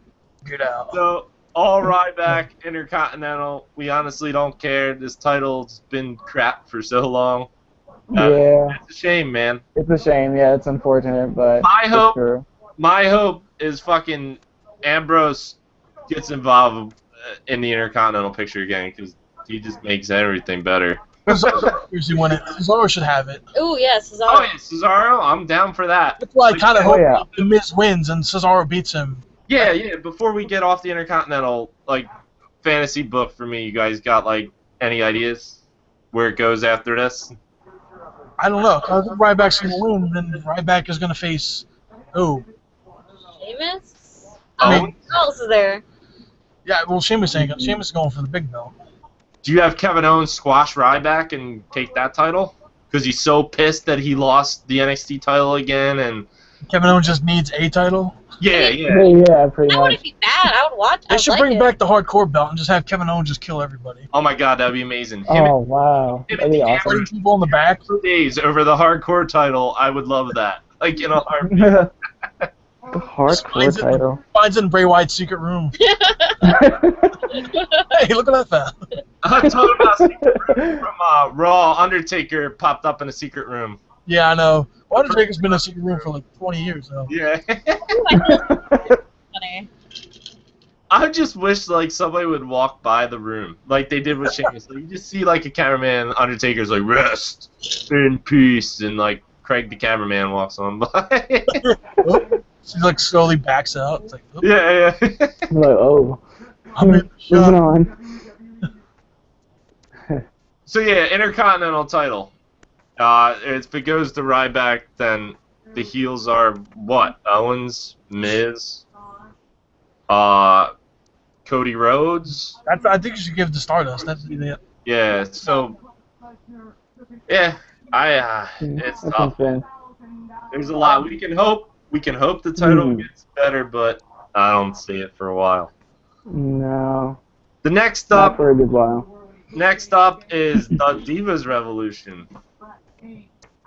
get out. So all Ryback Intercontinental. We honestly don't care. This title's been crap for so long. Yeah. It's a shame, man. It's a shame. Yeah, it's unfortunate, but My it's hope- true. My hope is fucking Ambrose gets involved in the Intercontinental picture again because he just makes everything better. Usually win it. Cesaro should have it. Ooh, yes, Cesaro. Oh yeah, Cesaro, I'm down for that. That's why I kind of Oh, hope yeah. the Miz wins and Cesaro beats him. Yeah. Before we get off the Intercontinental, like fantasy book for me, you guys got like any ideas where it goes after this? I don't know. I think Ryback's going to win, then Ryback is going to face... Oh. Sheamus? Oh. Who else is there? Yeah, well, Sheamus ain't going. Sheamus is going for the big belt. Do you have Kevin Owens squash Ryback and take that title? Because he's so pissed that he lost the NXT title again, and Kevin Owens just needs a title. yeah. Yeah, pretty That much. wouldn't be bad. I would watch. They should bring back the hardcore belt and just have Kevin Owens just kill everybody. Oh my God, that'd be amazing. Him Oh wow, him that'd be and the awesome. Putting people in the back. 2 days over the hardcore title, I would love that. Like in a heartbeat. The hardcore title. Finds it in Bray Wyatt's secret room. Hey, look at that fella. I'm talking about secret room from Raw. Undertaker popped up in a secret room. Yeah, I know. Well, Undertaker's been in a secret room for like 20 years now. Yeah. Ooh, I feel funny. I just wish like somebody would walk by the room like they did with Sheamus. Like, you just see like a cameraman, Undertaker's like rest in peace, and like Craig the cameraman walks on by. Oh, she like slowly backs out. It's like, oh, Yeah. I'm like, oh, I'm in the moving shot. on. So yeah, Intercontinental title. If it goes to Ryback, then the heels are what? Owens, Miz, Cody Rhodes. I think you should give it to Stardust. That's the Yeah. So yeah, it's That's tough. insane. There's a lot we can hope. We can hope the title gets better, but I don't see it for a while. No, The next not up, for a good while. is the Divas Revolution.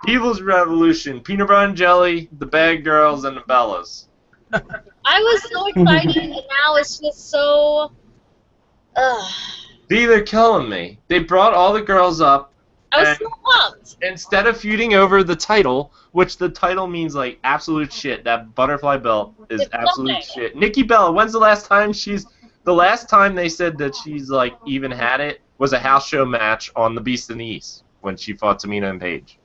Divas Revolution, Peanut Butter and Jelly, the Bad Girls, and the Bellas. I was so excited, and now it's just so. See, they're killing me. They brought all the girls up. I was And so pumped. instead of feuding over the title, which the title means like absolute shit, that butterfly belt is It's absolute nothing. shit. Nikki Bella, when's the last time the last time they said that she's like even had it was a house show match on the Beast in the East when she fought Tamina and Paige.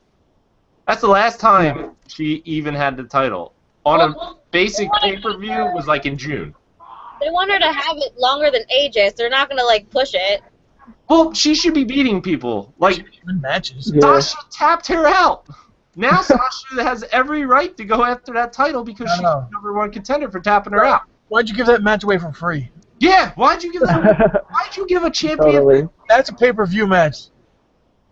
That's the last time she even had the title. On a basic pay-per-view was like in June. They want her to have it longer than AJ, so they're not gonna like push it. Well, she should be beating people. Like, even matches. Yeah. Sasha tapped her out. Now Sasha has every right to go after that title because I she's know. the number one contender for tapping her out. Why'd you give that match away for free? Yeah, why'd you give a champion? Totally. That's a pay-per-view match.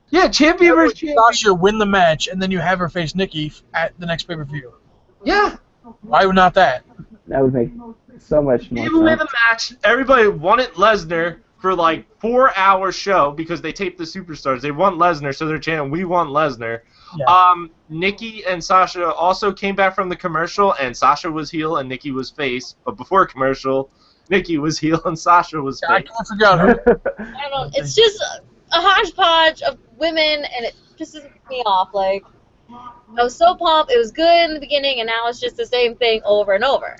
Yeah, champion versus champion. Sasha win the match, and then you have her face Nikki at the next pay-per-view. Yeah, Why would not that? That would make so much more gave away sense. the match. Everybody wanted Lesnar for like 4-hour show because they taped the Superstars. They want Lesnar, so they're chanting, "We want Lesnar." Yeah. Nikki and Sasha also came back from the commercial, and Sasha was heel and Nikki was face. But before commercial, Nikki was heel and Sasha was I face. can't figure out who. I don't know. It's just a hodgepodge of women, and it pisses me off. Like, I was so pumped. It was good in the beginning, and now it's just the same thing over and over.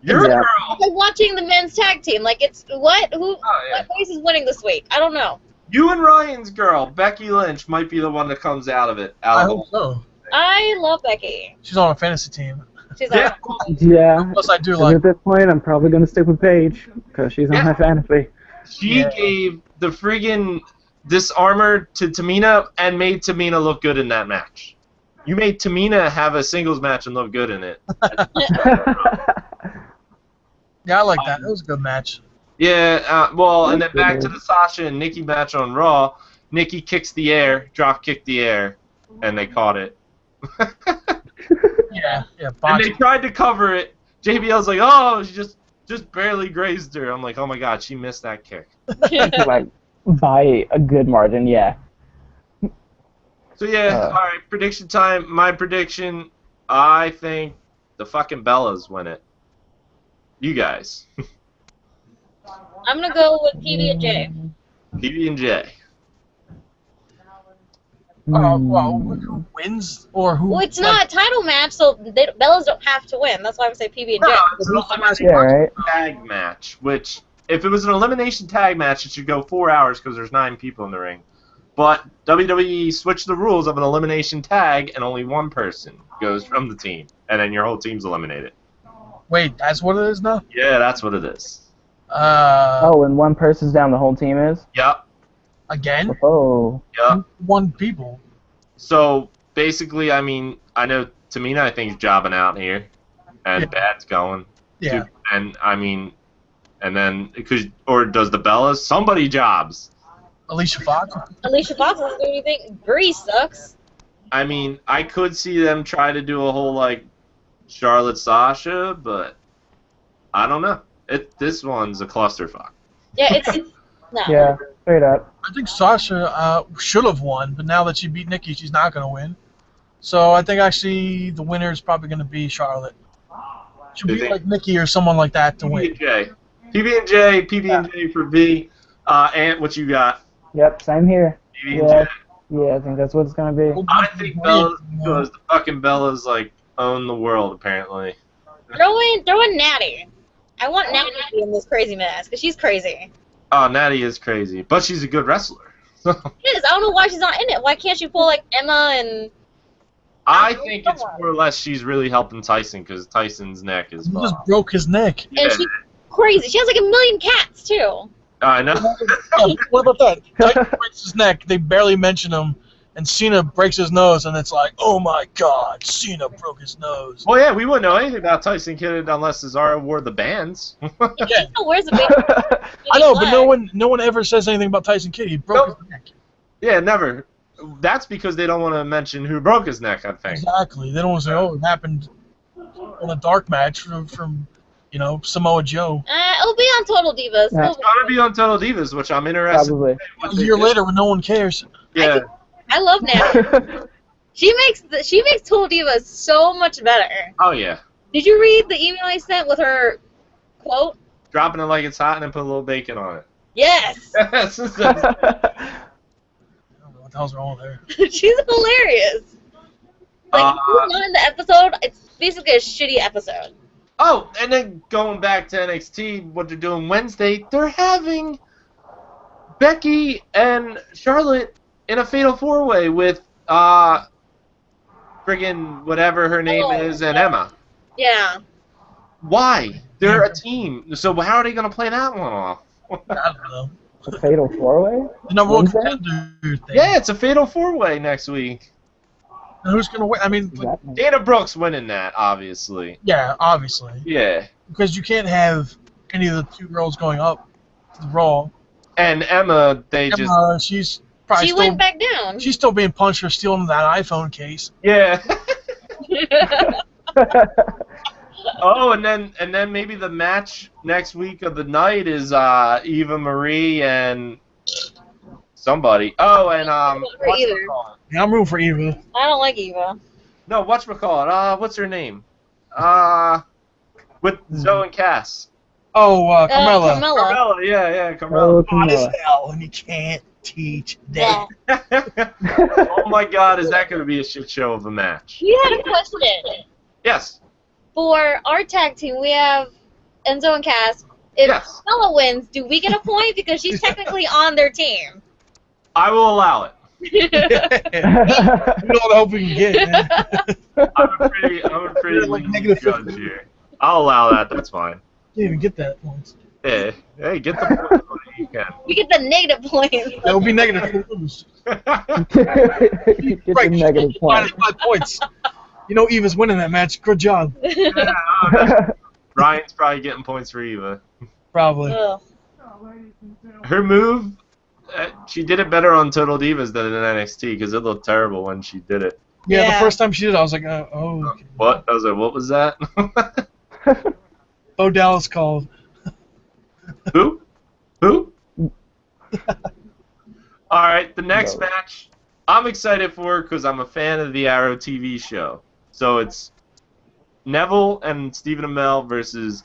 You're a Yeah. girl. It's like watching the men's tag team. Like, it's what? Who? Oh, yeah. What face is winning this week? I don't know. You and Ryan's girl, Becky Lynch, might be the one that comes out of it. I Out of hope so. I love Becky. She's on a fantasy team. She's Yeah. like, Yeah. Plus, I do And like. at this point, I'm probably going to stick with Paige because she's on Yeah. my fantasy. She Yeah. gave the friggin' disarmor to Tamina and made Tamina look good in that match. You made Tamina have a singles match and look good in it. Yeah, I like that. It was a good match. Yeah, well, and then back to the Sasha and Nikki match on Raw. Nikki kicks the air, drop kicked the air, and they caught it. Yeah, And botch. they tried to cover it. JBL's like, oh, she just barely grazed her. I'm like, oh my god, she missed that kick. Like, by a good margin, yeah. So yeah, all right, prediction time. My prediction, I think the fucking Bellas win it. You guys. I'm gonna go with PB and J. PB&J. Well, who wins or who? Well, it's not a title match, so Bellas don't have to win. That's why I would say PB and J. No, it's an elimination Yeah, right? tag match, which, if it was an elimination tag match, it should go 4 hours because there's 9 people in the ring. But WWE switched the rules of an elimination tag, and only one person goes from the team, and then your whole team's eliminated. Wait, that's what it is now. Yeah, that's what it is. Oh, and one person's down, the whole team is? Yep, Again, Oh. yep. one people. So, basically, I mean, I know Tamina, I think, is jobbing out here, and Yeah. Bad's going. Yeah. And, I mean, and then, or does the Bellas? Somebody jobs. Alicia Fox. Alicia Fox doesn't do anything. Grease sucks. I mean, I could see them try to do a whole, like, Charlotte Sasha, but I don't know. This one's a clusterfuck. Yeah, it's no. Yeah, straight up. I think Sasha should have won, but now that she beat Nikki, she's not going to win. So I think actually the winner is probably going to be Charlotte. She'll You be think- like Nikki or someone like that to win. PB&J for V. Ant, what you got? Yep, same here. PB&J. Yeah. Yeah, I think that's what it's gonna be. I think Bella's because the fucking Bellas like own the world apparently. Throw in Natty. I want Natty to be in this crazy mess because she's crazy. Oh, Natty is crazy, but she's a good wrestler. Yes, I don't know why she's not in it. Why can't she pull like Emma and? I think it's more or less she's really helping Tyson because Tyson's neck is He fucked. just broke his neck. Yeah. And she's crazy. She has like 1 million cats too. I know. Yeah, what about that? Tyson breaks his neck. They barely mention him, and Cena breaks his nose, and it's like, oh my God, Cena broke his nose. Well, yeah, we wouldn't know anything about Tyson Kidd unless Cesaro wore the bands. Yeah. Where's the baby? I know, but no one ever says anything about Tyson Kidd. He broke his neck. Yeah, never. That's because they don't want to mention who broke his neck, I think. Exactly. They don't want to say, oh, it happened on a dark match from Samoa Joe. It'll be on Total Divas. Yeah. It's going to be on Total Divas, which I'm interested Probably. in. What A they year do. later when no one cares. Yeah. I love Natty. She makes Total Divas so much better. Oh, yeah. Did you read the email I sent with her quote? Dropping it like it's hot and then put a little bacon on it. Yes. Yes. I don't know what the hell's wrong with her. She's hilarious. Like, if she's not in the episode, it's basically a shitty episode. Oh, and then going back to NXT, what they're doing Wednesday, they're having Becky and Charlotte in a fatal four-way with friggin' whatever her name is and Emma. Yeah. Why? They're a team. So how are they going to play that one off? I don't know. A fatal four-way? The number one Wednesday? contender thing. Yeah, it's a fatal four-way next week. And who's gonna win? I mean, like, Exactly. Dana Brooks winning that, obviously. yeah, obviously, Yeah. because you can't have any of the two girls going up to the Raw. And Emma, they just... Emma, she's probably She still went back down. she's still being punched for stealing that iPhone case. Yeah. Oh, and then maybe the match next week of the night is Eva Marie and somebody. Oh, and For either. whatchamacallit? Yeah, I'm rooting for Eva. I don't like Eva. No, whatchamacallit? What's her name? With Zoe and Cass. Oh, Carmella. Carmella. Carmella, yeah, Oh, Carmella. Hot as Carmella. hell, and you can't teach Yeah. that. Oh my God, is that going to be a shit show of a match? We had a question. Yes. For our tag team, we have Enzo and Cass. If Yes. Carmella wins, do we get a point? Because she's technically on their team. I will allow it. You know what I hope we can get, man. I'm a pretty Like lenient negative judge 50. here. I'll allow that. That's fine. Can't even get that once. Yeah. Hey, get the point. You can. We get the negative points. That would be negative if we lose. Get Right. the negative point. 5 points. You know Eva's winning that match. Good job. Ryan's probably getting points for Eva. Probably. Ugh. Her move, she did it better on Total Divas than in NXT because it looked terrible when she did it. Yeah, Yeah. the first time she did it, I was like, oh. Okay. What? I was like, what was that? Bo Dallas called. Who? Who? All right, the next No. match I'm excited for because I'm a fan of the Arrow TV show. So it's Neville and Stephen Amell versus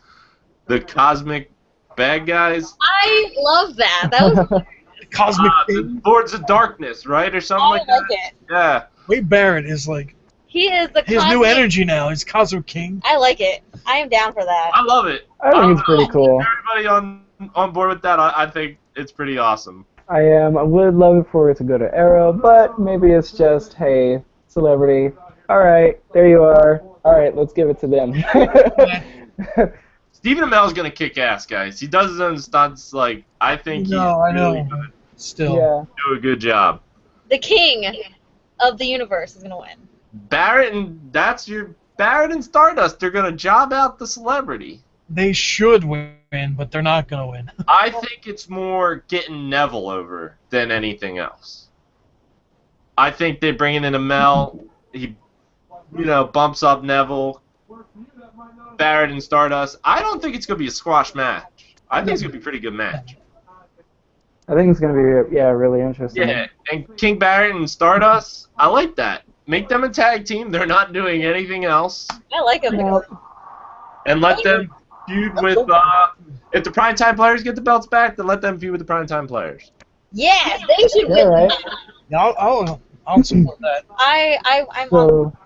the Cosmic Bad Guys. I love that. That was Cosmic The King. Lords of Darkness, right, or something I like like that. it. Yeah. Wade Barrett is like He is the his new cosmic- energy now. He's Cosmic King. I like it. I am down for that. I love it. I think it's pretty cool. Everybody on board with that, I think it's pretty awesome. I am. I would love it for it to go to Arrow, but maybe it's just, hey, celebrity. All right, there you are. All right, let's give it to them. Stephen Amell's gonna kick ass, guys. He does his own stunts. Like I think No, I he's know. really gonna Still. Yeah. do a good job. The king of the universe is gonna win. Barrett and Stardust. They're gonna job out the celebrity. They should win, but they're not going to win. I think it's more getting Neville over than anything else. I think they're bringing in Amell. He, bumps up Neville. Barrett and Stardust. I don't think it's gonna be a squash match. I think it's gonna be a pretty good match. I think it's going to be, really interesting. Yeah, and King Barrett and Stardust, I like that. Make them a tag team. They're not doing anything else. I like him. Well, And let them feud with, if the primetime players get the belts back, then let them feud with the primetime players. Yes, they should yeah, win. right. Yeah, I'll support that. I'm on. So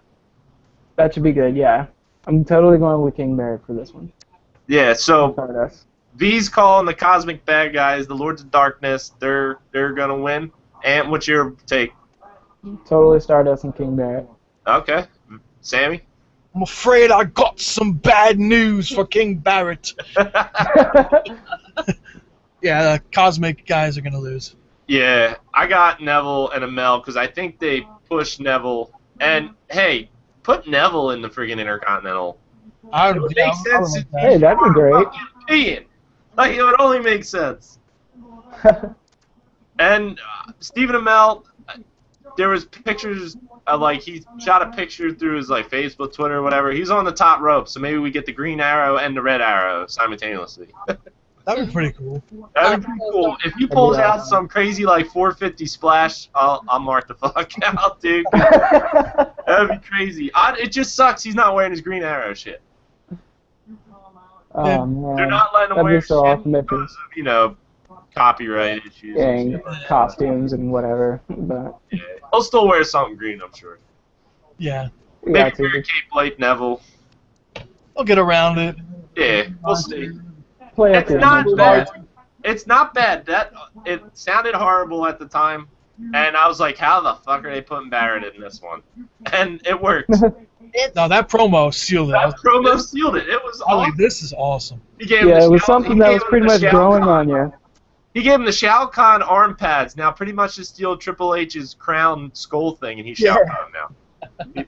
that should be good. Yeah, I'm totally going with King Barrett for this one. Yeah, so Stardust. V's calling the Cosmic Bad Guys, the Lords of Darkness. They're gonna win. And what's your take? Totally Stardust and King Barrett. Okay, Sammy. I'm afraid I got some bad news for King Barrett. Yeah, the Cosmic guys are gonna lose. Yeah, I got Neville and Amel because I think they pushed Neville. And hey, put Neville in the friggin' Intercontinental. I It would yeah, make I would sense. like that. Hey, that'd be great. Peeing. Like it would only make sense. And Stephen Amell, there was pictures of like he shot a picture through his like Facebook, Twitter, or whatever. He's on the top rope, so maybe we get the green arrow and the red arrow simultaneously. That'd be pretty cool. That'd be pretty cool. If he pulls out some crazy like 450 splash, I'll mark the fuck out, dude. That'd be crazy. It just sucks he's not wearing his green arrow shit. Oh They're man, not letting him that'd wear be so shit awesome if because of, you know, copyright issues. and and shit. costumes and whatever. But Yeah. He'll still wear something green, I'm sure. Yeah, yeah, Maybe too. wear Cape Blake Neville. I'll get around it. Yeah, we'll see. Play up It's the not image bad. there. It's not bad. That it sounded horrible at the time, and I was like, "How the fuck are they putting Barrett in this one?" And it worked. It's No, that promo sealed it. I That was, promo sealed it. It was I was like, awesome. this is awesome. He gave him Yeah, the it was Shao- something he that gave was him pretty the much Shao growing Kahn. on you. He gave him the Shao Kahn arm pads. Now, pretty much to steal Triple H's crown skull thing, and he's Shao Yeah. Kahn now.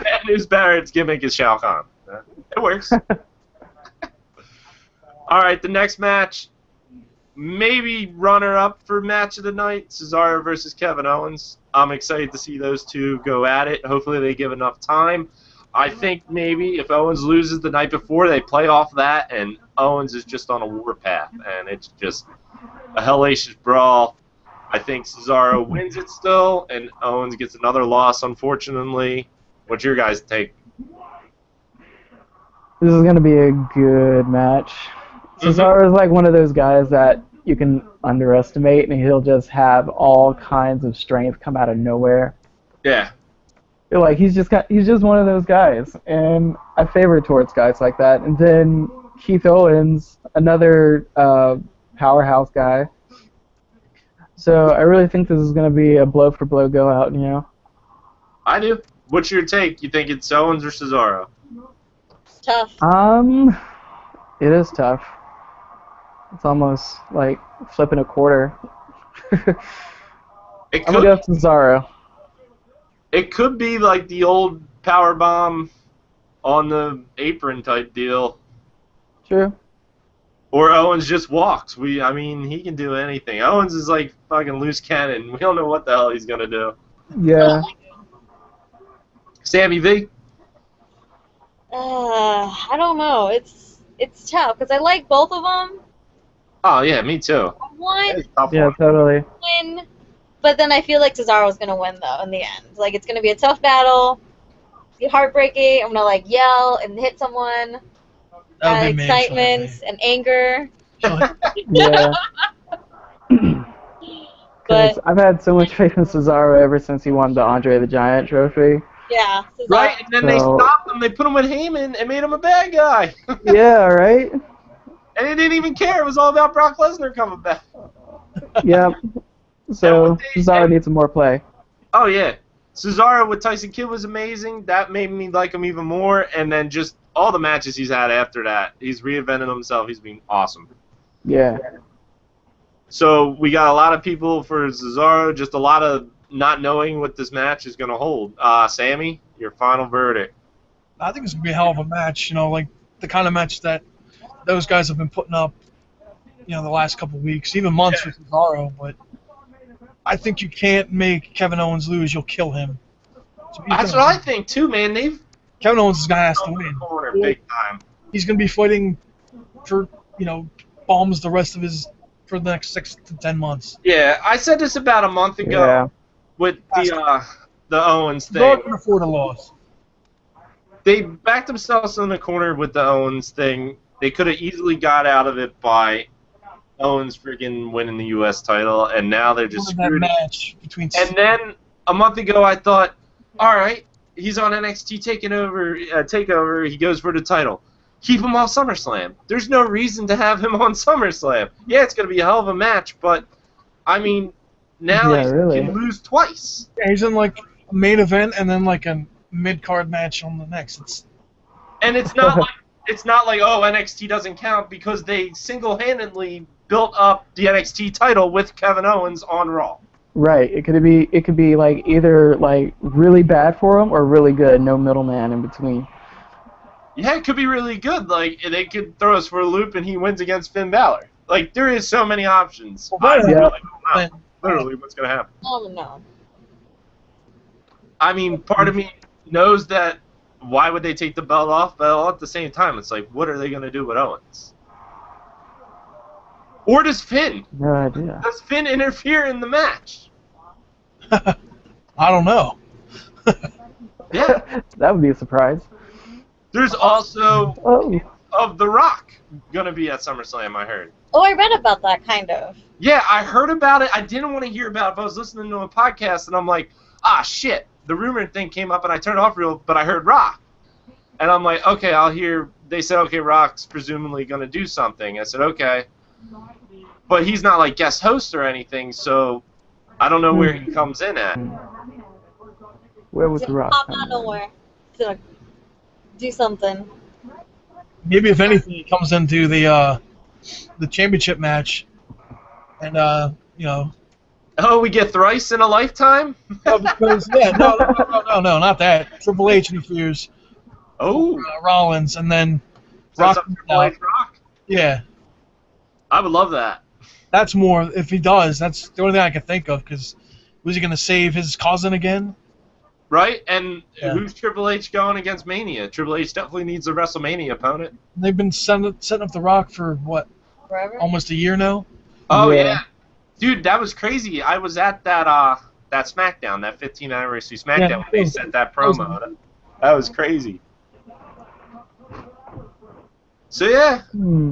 Bad News Barrett's gimmick is Shao Kahn. It works. All right, the next match, maybe runner-up for match of the night, Cesaro versus Kevin Owens. I'm excited to see those two go at it. Hopefully they give enough time. I think maybe if Owens loses the night before, they play off that, and Owens is just on a warpath, and it's just a hellacious brawl. I think Cesaro wins it still, and Owens gets another loss, unfortunately. What's your guys' take? This is gonna be a good match. Cesaro is like one of those guys that you can underestimate, and he'll just have all kinds of strength come out of nowhere. Yeah. You're like he's just one of those guys, and I favor towards guys like that. And then Keith Owens, another powerhouse guy. So I really think this is gonna be a blow for blow go out. You know. I do. What's your take? You think it's Owens or Cesaro? tough. It is tough. It's almost like flipping a quarter. It I'm gonna go could, with Cesaro. it could be like the old power bomb on the apron type deal. True. Or Owens just walks. I mean, he can do anything. Owens is like fucking loose cannon. We don't know what the hell he's gonna do. Yeah. Sammy V? I don't know. It's tough because I like both of them. Oh yeah, me too. I want It's a tough Yeah, one. totally. to win, but then I feel like Cesaro's gonna win though in the end. Like it's gonna be a tough battle. Be heartbreaking. I'm gonna like yell and hit someone. That'll be me. Excitement and anger. Yeah. Because But I've had so much faith in Cesaro ever since he won the Andre the Giant trophy. yeah, Cesaro. Right, and then they So- stopped him. They put him with Heyman and made him a bad guy. Yeah, right? And he didn't even care. It was all about Brock Lesnar coming back. Yep. So what they- Cesaro needs some more play. Oh yeah, Cesaro with Tyson Kidd was amazing. That made me like him even more. And then just all the matches he's had after that, he's reinvented himself. He's been awesome. Yeah. So we got a lot of people for Cesaro. Just a lot of not knowing what this match is going to hold. Sammy, your final verdict. I think it's gonna be a hell of a match. You know, like the kind of match that those guys have been putting up. You know, the last couple of weeks, even months with Cesaro. But I think you can't make Kevin Owens lose. You'll kill him. So That's what I think too, man. They've Kevin Owens is gonna have to come in win. the corner big time. He's gonna be fighting for bombs for the next 6 to 10 months. Yeah, I said this about a month ago Yeah. with the Owens Cesaro thing. can afford a loss. They backed themselves in the corner with the Owens thing. They could have easily got out of it by Owens freaking winning the U.S. title, and now they're just That screwed. match between. And then a month ago, I thought, all right, he's on NXT Takeover. He goes for the title. Keep him off SummerSlam. There's no reason to have him on SummerSlam. Yeah, it's going to be a hell of a match, but I mean, now Yeah, he really. can lose twice. Yeah, he's in like a main event and then like a mid-card match on the next. And it's not like oh, NXT doesn't count, because they single-handedly built up the NXT title with Kevin Owens on Raw. Right. It could be like either like really bad for him or really good. No middleman in between. Yeah, it could be really good. Like, they could throw us for a loop and he wins against Finn Balor. Like, there is so many options. Well, I yeah. really don't know literally what's going to happen. Oh no. I mean, part of me knows that why would they take the belt off, but all at the same time, it's like, what are they going to do with Owens? Or does Finn? No idea. Does Finn interfere in the match? I don't know. Yeah. That would be a surprise. There's also Oh. of The Rock going to be at SummerSlam, I heard. Oh, I read about that, kind of. Yeah, I heard about it. I didn't want to hear about it, but I was listening to a podcast, and I'm like, ah, shit. The rumor thing came up, and I turned off but I heard Rock. And I'm like, okay, I'll hear. They said, okay, Rock's presumably going to do something. I said, okay. But he's not, like, guest host or anything, so I don't know where he comes in at. Where was the Rock? Pop out nowhere. He's gonna do something. Maybe if anything, he comes into the championship match, and you know. Oh, we get thrice in a lifetime? No, because no, not that. Triple H interferes. Oh. Rollins, and then Rock. Rock. Rock. Yeah, I would love that. that's more. If he does, that's the only thing I can think of. Because was he going to save his cousin again? Right? And Yeah. who's Triple H going against Mania? Triple H definitely needs a WrestleMania opponent. They've been setting up the Rock for what, Forever. almost a year now. Oh, Yeah. yeah. Dude, that was crazy. I was at that SmackDown, that 15th anniversary SmackDown, Yeah. when they sent that promo. That was crazy. So, yeah.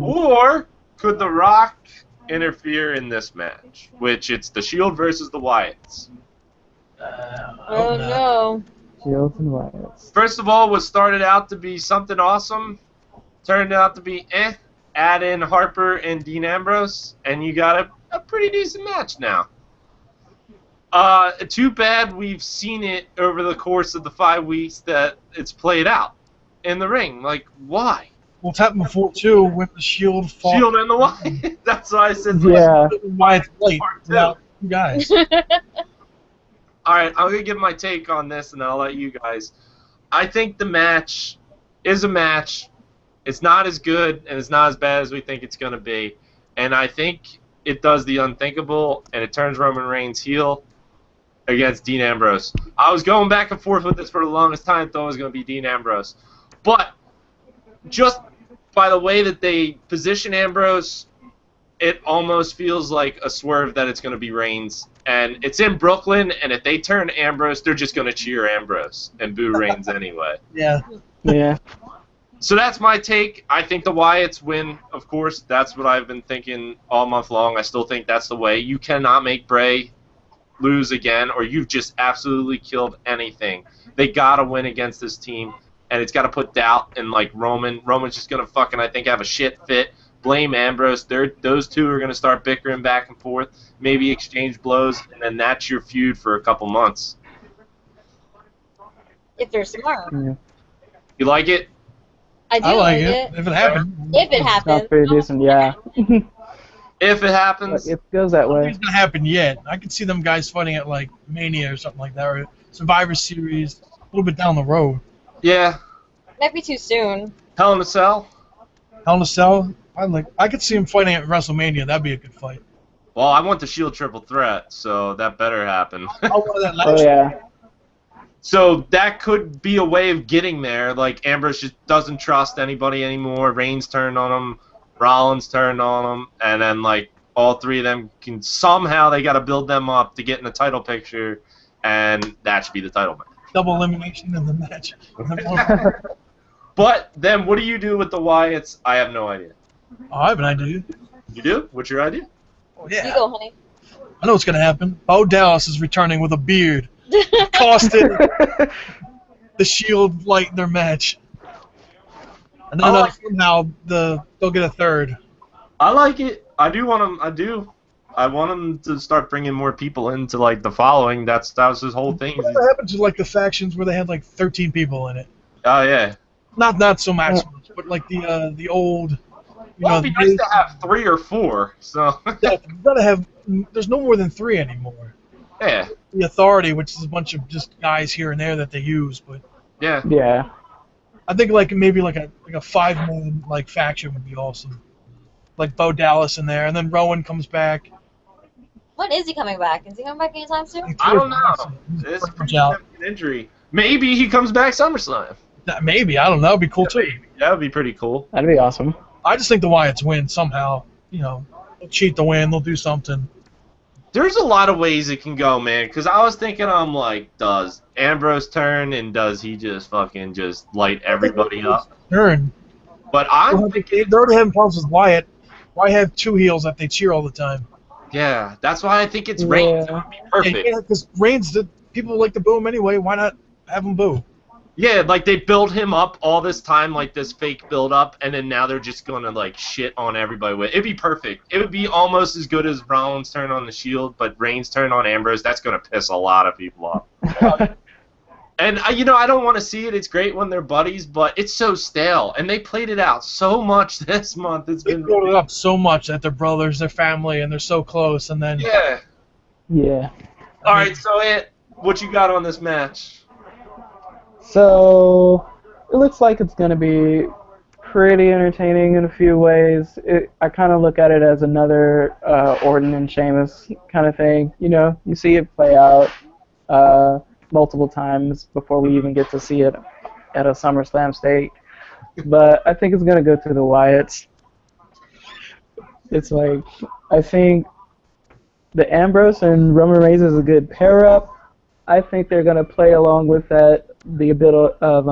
Or could The Rock interfere in this match? Which it's the Shield versus the Wyatts. Oh no. Shields and Wyatts. First of all, what started out to be something awesome turned out to be eh. Add in Harper and Dean Ambrose, and you got a pretty decent match now. Too bad we've seen it over the course of the 5 weeks that it's played out in the ring. Like, why? Well, it's happened before too, with the Shield fought. Shield and the Wyatt. That's why I said. Yeah. Why it's late Part two. without you guys. All right, I'm gonna give my take on this, and I'll let you guys. I think the match is a match. It's not as good and it's not as bad as we think it's gonna be, and I think it does the unthinkable, and it turns Roman Reigns heel against Dean Ambrose. I was going back and forth with this for the longest time, thought it was gonna be Dean Ambrose, but just by the way that they position Ambrose, it almost feels like a swerve that it's going to be Reigns. And it's in Brooklyn, and if they turn Ambrose, they're just going to cheer Ambrose and boo Reigns anyway. Yeah. Yeah. So that's my take. I think the Wyatts win, of course. That's what I've been thinking all month long. I still think that's the way. You cannot make Bray lose again, or you've just absolutely killed anything. They got to win against this team, and it's got to put doubt in, like, Roman. Roman's just going to fucking, I think, have a shit fit. Blame Ambrose. Those two are going to start bickering back and forth, maybe exchange blows, and then that's your feud for a couple months. If they're smart. Yeah. You like it? I do I like like it. If it happened. If it Sounds happens. pretty decent, yeah. If it happens, It goes that I don't think way. it's gonna happen yet. I could see them guys fighting at like Mania or something like that, or Survivor Series, a little bit down the road. yeah. Might be too soon. Hell in a Cell? Hell in a Cell. I could see them fighting at WrestleMania. That'd be a good fight. Well, I want the Shield triple threat, so that better happen. I wanted that last Oh yeah. So that could be a way of getting there. Like, Ambrose just doesn't trust anybody anymore. Reigns turned on him. Rollins turned on him. And then, like, all three of them can somehow, they got to build them up to get in the title picture. And that should be the title match. double elimination in the match. But then what do you do with the Wyatts? I have no idea. Oh, I have an idea. You do? What's your idea? Oh, You yeah. go, honey. I know what's going to happen. Bo Dallas is returning with a beard. Costed the Shield light in their match. And then somehow they'll get a third. I like it. I do want him. I do. I want him to start bringing more people into like the following. That was his whole thing. What happened to like the factions where they had like 13 people in it? Oh yeah. Not so much, but like the old. Well, it'd be nice to have 3 or 4. So. Yeah, you gotta have. There's no more than 3 anymore. Yeah. The Authority, which is a bunch of just guys here and there that they use, but. Yeah. Yeah. I think like maybe like a 5-man like faction would be awesome. Like Bo Dallas in there, and then Rowan comes back. When is he coming back? Is he coming back anytime soon? I don't know. It's a pretty significant injury. Maybe he comes back SummerSlam. Maybe, I don't know. It'd be cool too. Maybe. That would be pretty cool. That'd be awesome. I just think the Wyatts win somehow. You know, they'll cheat the win. They'll do something. There's a lot of ways it can go, man. Because I was thinking, I'm like, does Ambrose turn and does he just fucking just light everybody up? Turn. But I'm thinking, they're already having problems with Wyatt. Why have 2 heels that they cheer all the time? yeah, that's why I think it's Reigns. It would be perfect. Yeah, because Reigns, people like to boo him anyway. Why not have him boo? Yeah, like they build him up all this time, like this fake build up, and then now they're just gonna like shit on everybody with. It'd be perfect. It would be almost as good as Rollins' turn on the Shield, but Reigns' turn on Ambrose. That's gonna piss a lot of people off. And you know, I don't want to see it. It's great when they're buddies, but it's so stale, and they played it out so much this month. It's They been built it up so much that they're brothers, they're family, and they're so close, and then yeah. Yeah. All right, so what you got on this match? So it looks like it's going to be pretty entertaining in a few ways. I kind of look at it as another Orton and Sheamus kind of thing. You know, you see it play out multiple times before we even get to see it at a SummerSlam stake. But I think it's going to go through the Wyatts. It's like, I think the Ambrose and Roman Reigns is a good pair-up. I think they're going to play along with that, the bit of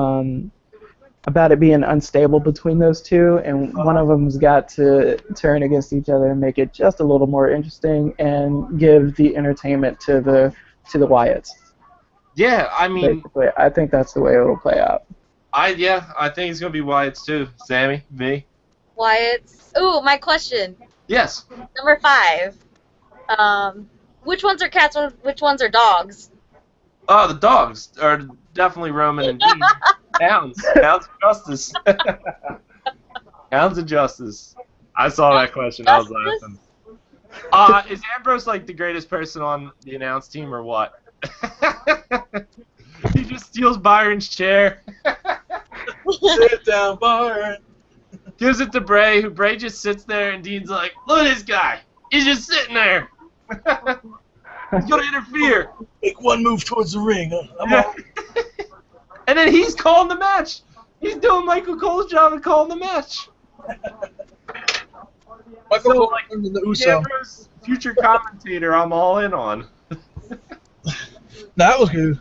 about it being unstable between those two, and one of them's got to turn against each other and make it just a little more interesting and give the entertainment to the Wyatts. Yeah, I mean, basically, I think that's the way it'll play out. I think it's gonna be Wyatt's too. Sammy, V. Wyatt's. Ooh, my question. Yes. Number 5. Which ones are cats? Which ones are dogs? Oh, the dogs are definitely Roman and Dean. Hounds of Justice. Hounds of Justice. I saw that question. I was laughing. Is Ambrose like the greatest person on the announce team or what? He just steals Byron's chair. sit down, Byron. Gives it to Bray, who Bray just sits there, and Dean's like, look at this guy. He's just sitting there. He's gonna interfere. Make one move towards the ring. And then he's calling the match. He's doing Michael Cole's job of calling the match. Michael Cole like, and the Uso. Ambrose, future commentator, I'm all in on. That was good.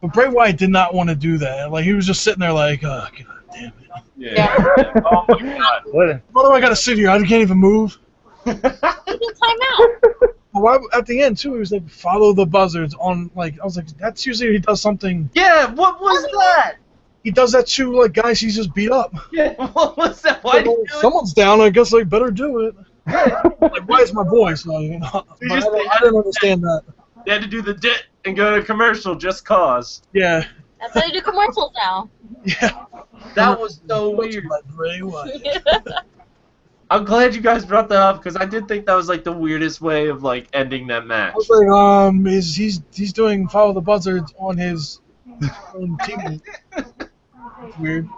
But Bray Wyatt did not want to do that. Like, he was just sitting there like, oh, God damn it. Yeah. Oh my God. Why do I gotta sit here? I can't even move. You can time out. Why, at the end, too, he was like, follow the buzzards on, like, I was like, that's usually he does something. Yeah, what was that? He does that to, like, guys he's just beat up. Yeah, what was that? Why did you do it? Someone's down, I guess they better do it. Like, why is my boy? So, you know, but I didn't understand that. They had to do the dit and go to commercial just cause. Yeah. That's how you do commercials now. Yeah. That was so weird. Like Bray Wyatt. I'm glad you guys brought that up because I did think that was like the weirdest way of like ending that match. I was like, he's doing follow the buzzards on his own team. It's weird.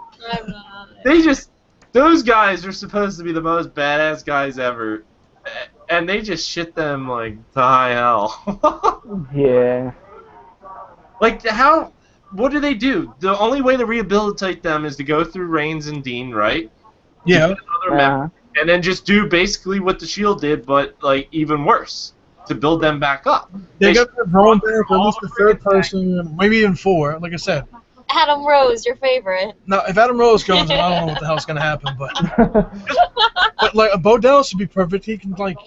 Those guys are supposed to be the most badass guys ever, and they just shit them like to high hell. Yeah. Like what do they do? The only way to rehabilitate them is to go through Reigns and Dean, right? Yeah. And then just do basically what the Shield did, but like even worse, to build them back up. They got their Rowan back, or at least the third person, maybe even 4. Like I said, Adam Rose, your favorite. Now, if Adam Rose goes, then I don't know what the hell's gonna happen. But like Bo Dallas would be perfect. He can like,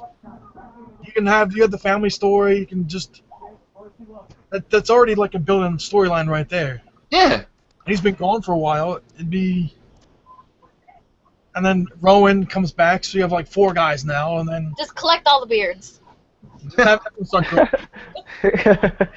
you have the family story. You can just that's already like a built-in storyline right there. Yeah. And he's been gone for a while. It'd be, and then Rowan comes back, so you have like 4 guys now, and then Just collect all the beards. have them start going.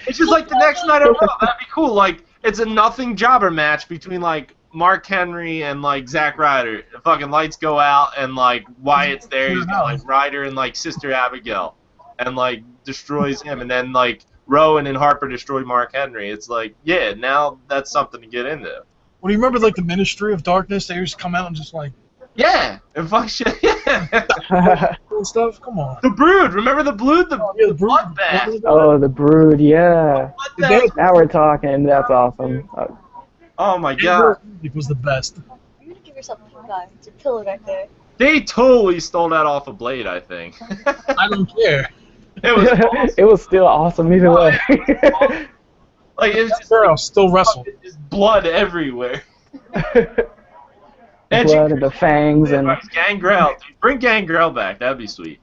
It's just like the next night on Raw. That'd be cool. Like, it's a nothing jobber match between, like, Mark Henry and, like, Zack Ryder. The fucking lights go out, and, like, Wyatt's there. He's got, like, Ryder and, like, Sister Abigail. And, like, destroys him. And then, like, Rowan and Harper destroy Mark Henry. It's like, yeah, now that's something to get into. Well, do you remember like the Ministry of Darkness? They just come out and just like Yeah, and fuck shit. Yeah. and stuff. Come on. The Brood. Remember the Brood? The Brood. Bloodbath. Oh, the Brood, yeah. Bloodbath. Now we're talking. That's awesome. Oh my god. It was the best. You're gonna give yourself a guy. It's your pillow right there. They totally stole that off of Blade, I think. I don't care. It was awesome. It was still awesome either way. Like, it was just, Girl still wrestle. just blood everywhere. Blood and the fangs and Gangrel. Dude, bring Gangrel back. That'd be sweet.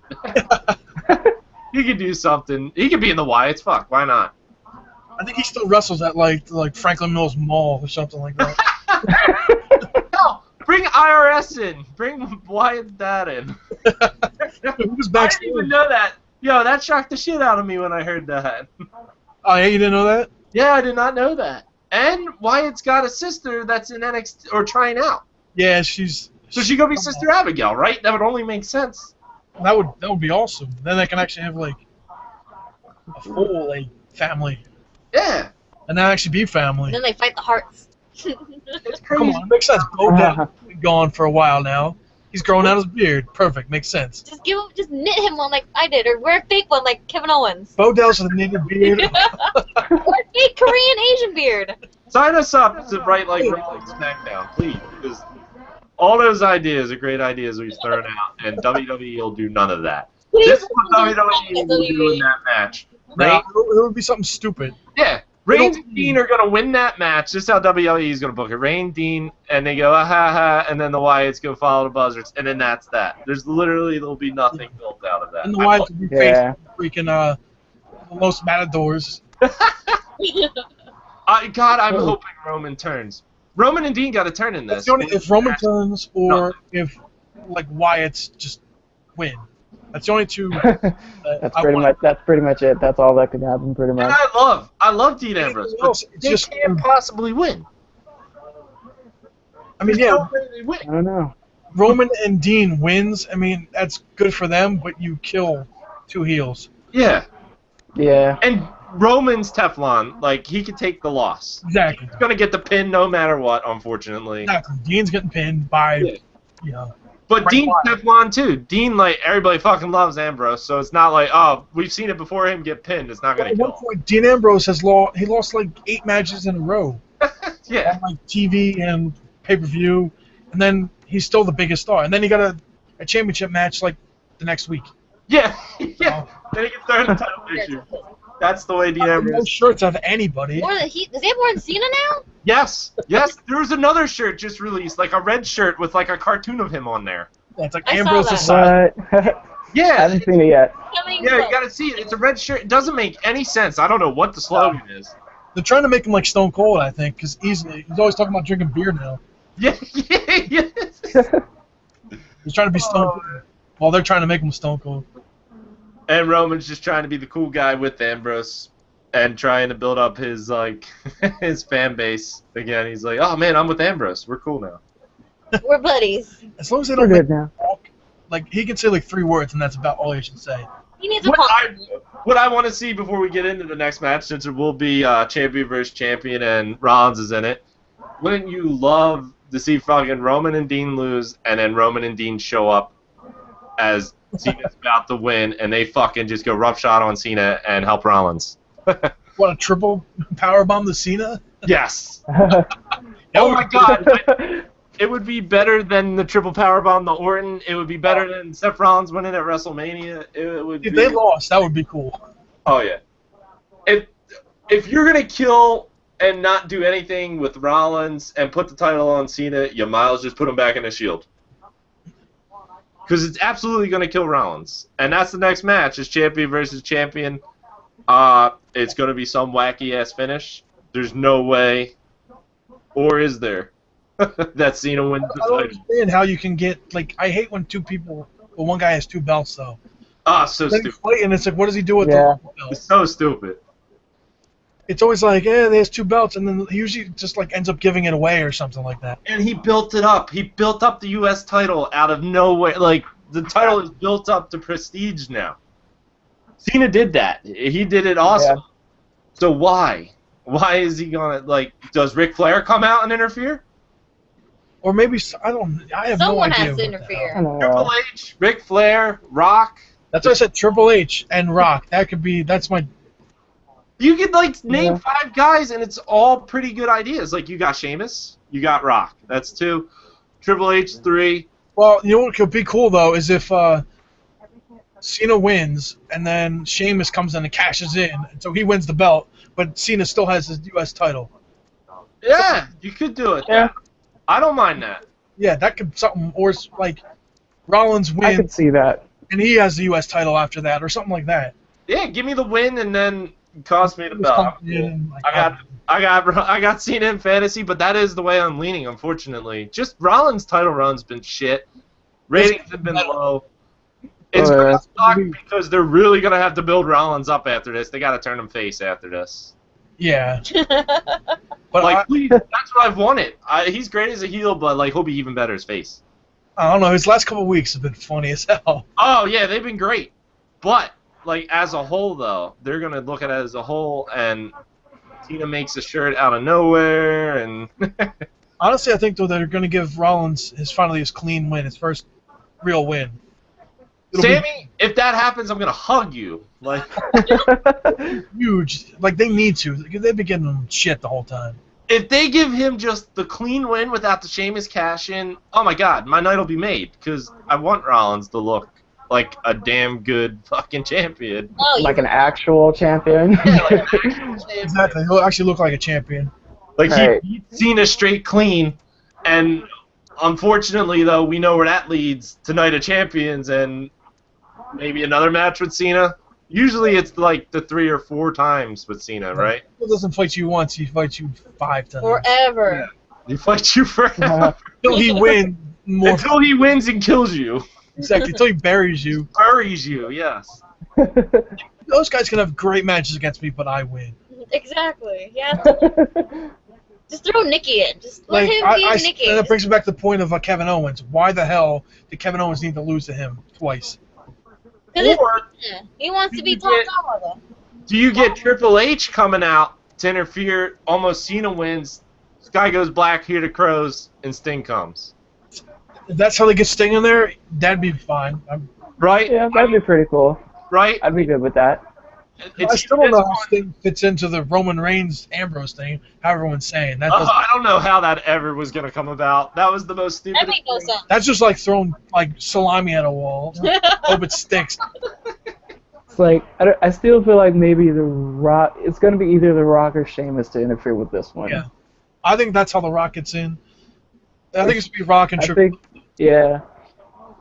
He could do something. He could be in the Wyatts. Fuck, why not? I think he still wrestles at like Franklin Mills Mall or something like that. No, bring IRS in. Bring Wyatt Dad in. He was I didn't backstage. even know that. Yo, that shocked the shit out of me when I heard that. Oh yeah, you didn't know that? Yeah, I did not know that. And Wyatt's got a sister that's in NXT or trying out. Yeah, she's. So she could be Sister Abigail, right? That would only make sense. That would be awesome. Then they can actually have like a full like family, Yeah. and then actually be family. Then they fight the Hearts. It's Come crazy. on, it makes sense. Bo Dallas has been gone for a while now. He's growing out his beard. Perfect, makes sense. Just knit him one like I did, or wear a fake one like Kevin Owens. Bo Dallas with a knitted beard. Or a fake Korean Asian beard. Sign us up to write like Raw and SmackDown, please, because all those ideas are great ideas we've thrown out, and WWE will do none of that. This is what WWE will do in that match. Now, Right? it would be something stupid. Yeah. Reigns and Dean are going to win that match. This is how WWE is going to book it. Reigns, Dean, and they go, ah, ha, ha, and then the Wyatts go follow the buzzards, and then that's that. There'll be nothing built out of that. And the Wyatts would be Yeah. facing freaking Los Matadors. God, I'm hoping Roman turns. Roman and Dean got to turn in this. That's the only, if Roman turns or if like Wyatt's just win. That's the only two. that's pretty much it. That's all that could happen, pretty And much. I love Dean Ambrose, but It's they just- can't possibly win. I mean, There's yeah, no way they win. I don't know. Roman and Dean wins. I mean, that's good for them, but you kill 2 heels. Yeah, Yeah. and Roman's Teflon, like, he could take the loss. Exactly. He's gonna get the pin no matter what, unfortunately. Exactly. Dean's getting pinned by, Yeah. you know. But Right Dean's line. Teflon too. Dean, like, everybody fucking loves Ambrose, so it's not like, oh, we've seen it before him get pinned. It's not gonna At one kill. point, Dean Ambrose has lost like 8 matches in a row Yeah, on like TV and pay-per-view, and then he's still the biggest star. And then he got a championship match like the next week. yeah, yeah. Then he gets thrown in the title picture. That's the way Dean No Ambrose. shirts of anybody. Does he have more than Cena now? Yes, yes. There was another shirt just released, like a red shirt with like a cartoon of him on there. It's like I saw Ambrose that. aside. But I Yeah, haven't seen it yet. Coming yeah. You close. gotta see it. It's a red shirt. It doesn't make any sense. I don't know what the slogan is. They're trying to make him like Stone Cold, I think, because he's always talking about drinking beer now. Yeah, yeah, yeah. He's trying to be Stone Cold. While they're trying to make him Stone Cold. And Roman's just trying to be the cool guy with Ambrose and trying to build up his like his fan base again. He's like, oh man, I'm with Ambrose. We're cool now. We're buddies. As long as they We're don't make good now. talk, like he can say like 3 words and that's about all he should say. He needs a What compliment. I want to see before we get into the next match, since it will be champion versus champion and Rollins is in it, wouldn't you love to see fucking Roman and Dean lose and then Roman and Dean show up as Cena's about to win and they fucking just go roughshod on Cena and help Rollins? What, a triple powerbomb to Cena? Yes. Oh my god. It would be better than the triple powerbomb to Orton. It would be better than Seth Rollins winning at WrestleMania. It would If they lost, that would be cool. Oh yeah. If you're gonna kill and not do anything with Rollins and put the title on Cena, you might as well just put him back in the Shield. Because it's absolutely going to kill Rollins. And that's the next match, is champion versus champion. It's going to be some wacky-ass finish. There's no way, or is there, that Cena wins the I don't title. understand how you can get, like, I hate when one guy has 2 belts, though. So Then stupid. he's fighting, it's like, what does he do with Yeah. the belt? It's so stupid. It's always like, he has 2 belts, and then he usually just, like, ends up giving it away or something like that. And he built it up. He built up the U.S. title out of nowhere. Like, the title is built up to prestige now. Cena did that. He did it awesome. Yeah. So why? Why is he gonna, like, does Ric Flair come out and interfere? Or maybe, I have Someone no idea. has to what the interfere. I hell. don't Triple know. H, Ric Flair, Rock. That's why I said Triple H and Rock. That's my... You could, like, name Yeah. 5 guys, and it's all pretty good ideas. Like, you got Sheamus, you got Rock. That's 2. Triple H, 3. Well, you know what could be cool, though, is if Cena wins, and then Sheamus comes in and cashes in, and so he wins the belt, but Cena still has his U.S. title. Yeah, you could do it. Yeah. I don't mind that. Yeah, that could something, or like Rollins I could wins, see that. and he has the U.S. title after that, or something like that. Yeah, give me the win and then cost me the Just belt. come in and, like, I got Cena in fantasy, but that is the way I'm leaning, unfortunately. Just Rollins' title run's been shit. Ratings have been low. It's Oh, gonna yeah. suck because they're really gonna have to build Rollins up after this. They gotta turn him face after this. Yeah, but Like, please, that's what I've wanted. He's great as a heel, but like he'll be even better as face. I don't know. His last couple of weeks have been funny as hell. Oh yeah, they've been great, but like as a whole though, they're gonna look at it as a whole, and Cena makes a shirt out of nowhere, and Honestly, I think though they're going to give Rollins finally his clean win, his first real win. It'll Sammy, if that happens, I'm gonna hug you. Like, be huge. Like they need to. They've been getting him shit the whole time. if they give him just the clean win without the Sheamus cash in, oh my god, my night will be made, because I want Rollins to look like a damn good fucking champion. Oh, Like an actual champion. Yeah, like an actual champion. Exactly. He'll actually look like a champion. Like Right. he beat Cena straight clean, and unfortunately though, we know where that leads to Night of Champions and maybe another match with Cena. Usually it's like the 3 or 4 times with Cena, right? He doesn't fight you once, he fights you 5 times. forever. He fights you forever Until he wins more. until he wins and kills you, Exactly. Until he buries you. buries you. Yes. Those guys can have great matches against me, but I win. Exactly. Yeah. Just throw Nikki in. Just let Like him be Nikki. and that brings me back to the point of Kevin Owens. Why the hell did Kevin Owens need to lose to him twice? Because Or he wants to be you top get- dog. do you get Triple H coming out to interfere? Almost Cena wins. Sky goes black, here to crows, and Sting comes. If that's how they get Sting in there, that'd be fine. Right? Yeah, that'd be pretty cool. Right? I'd be good with that. I still don't know how Sting fits into the Roman Reigns Ambrose thing. How everyone's saying that. Doesn't, I don't know how that ever was going to come about. That was the most stupid. That makes no sense. that's just like throwing like salami at a wall. Hope it sticks. It's like I still feel like maybe the Rock. It's gonna be either the Rock or Sheamus to interfere with this one. Yeah. I think that's how the Rock gets in. I think it's gonna be Rock and I Triple. think. Yeah.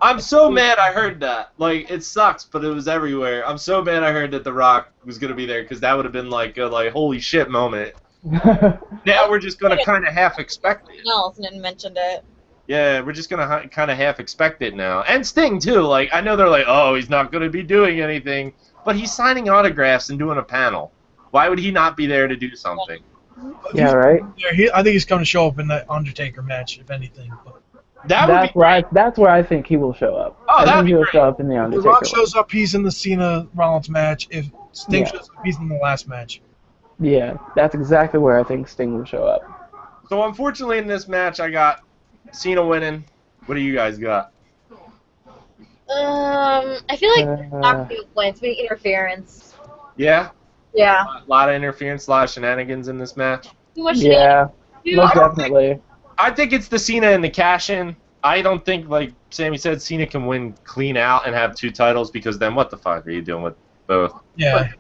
I'm so mad I heard that. Like, it sucks, but it was everywhere. I'm so mad I heard that The Rock was going to be there, because that would have been like a holy shit moment. Now we're just going to kind of half expect it. Else and mentioned it. Yeah, we're just going to kind of half expect it now. And Sting, too. Like, I know they're like, oh, he's not going to be doing anything. But he's signing autographs and doing a panel. Why would he not be there to do something? Yeah. Right. I think he's going to show up in the Undertaker match, if anything. But That would That's be where that's where I think he will show up. Oh, I that'd think be he'll great. show up in the if The Undertaker. Rock one. shows up, he's in the Cena Rollins match. If Sting Yeah. shows up, he's in the last match. Yeah, that's exactly where I think Sting will show up. So, unfortunately, in this match, I got Cena winning. What do you guys got? I feel like not being points, being interference. Yeah? Yeah. A lot of interference, a lot of shenanigans in this match. Too much Yeah, shit. most definitely. I think it's the Cena and the cash-in. I don't think, like Sammy said, Cena can win clean out and have 2 titles, because then what the fuck are you doing with both? Yeah.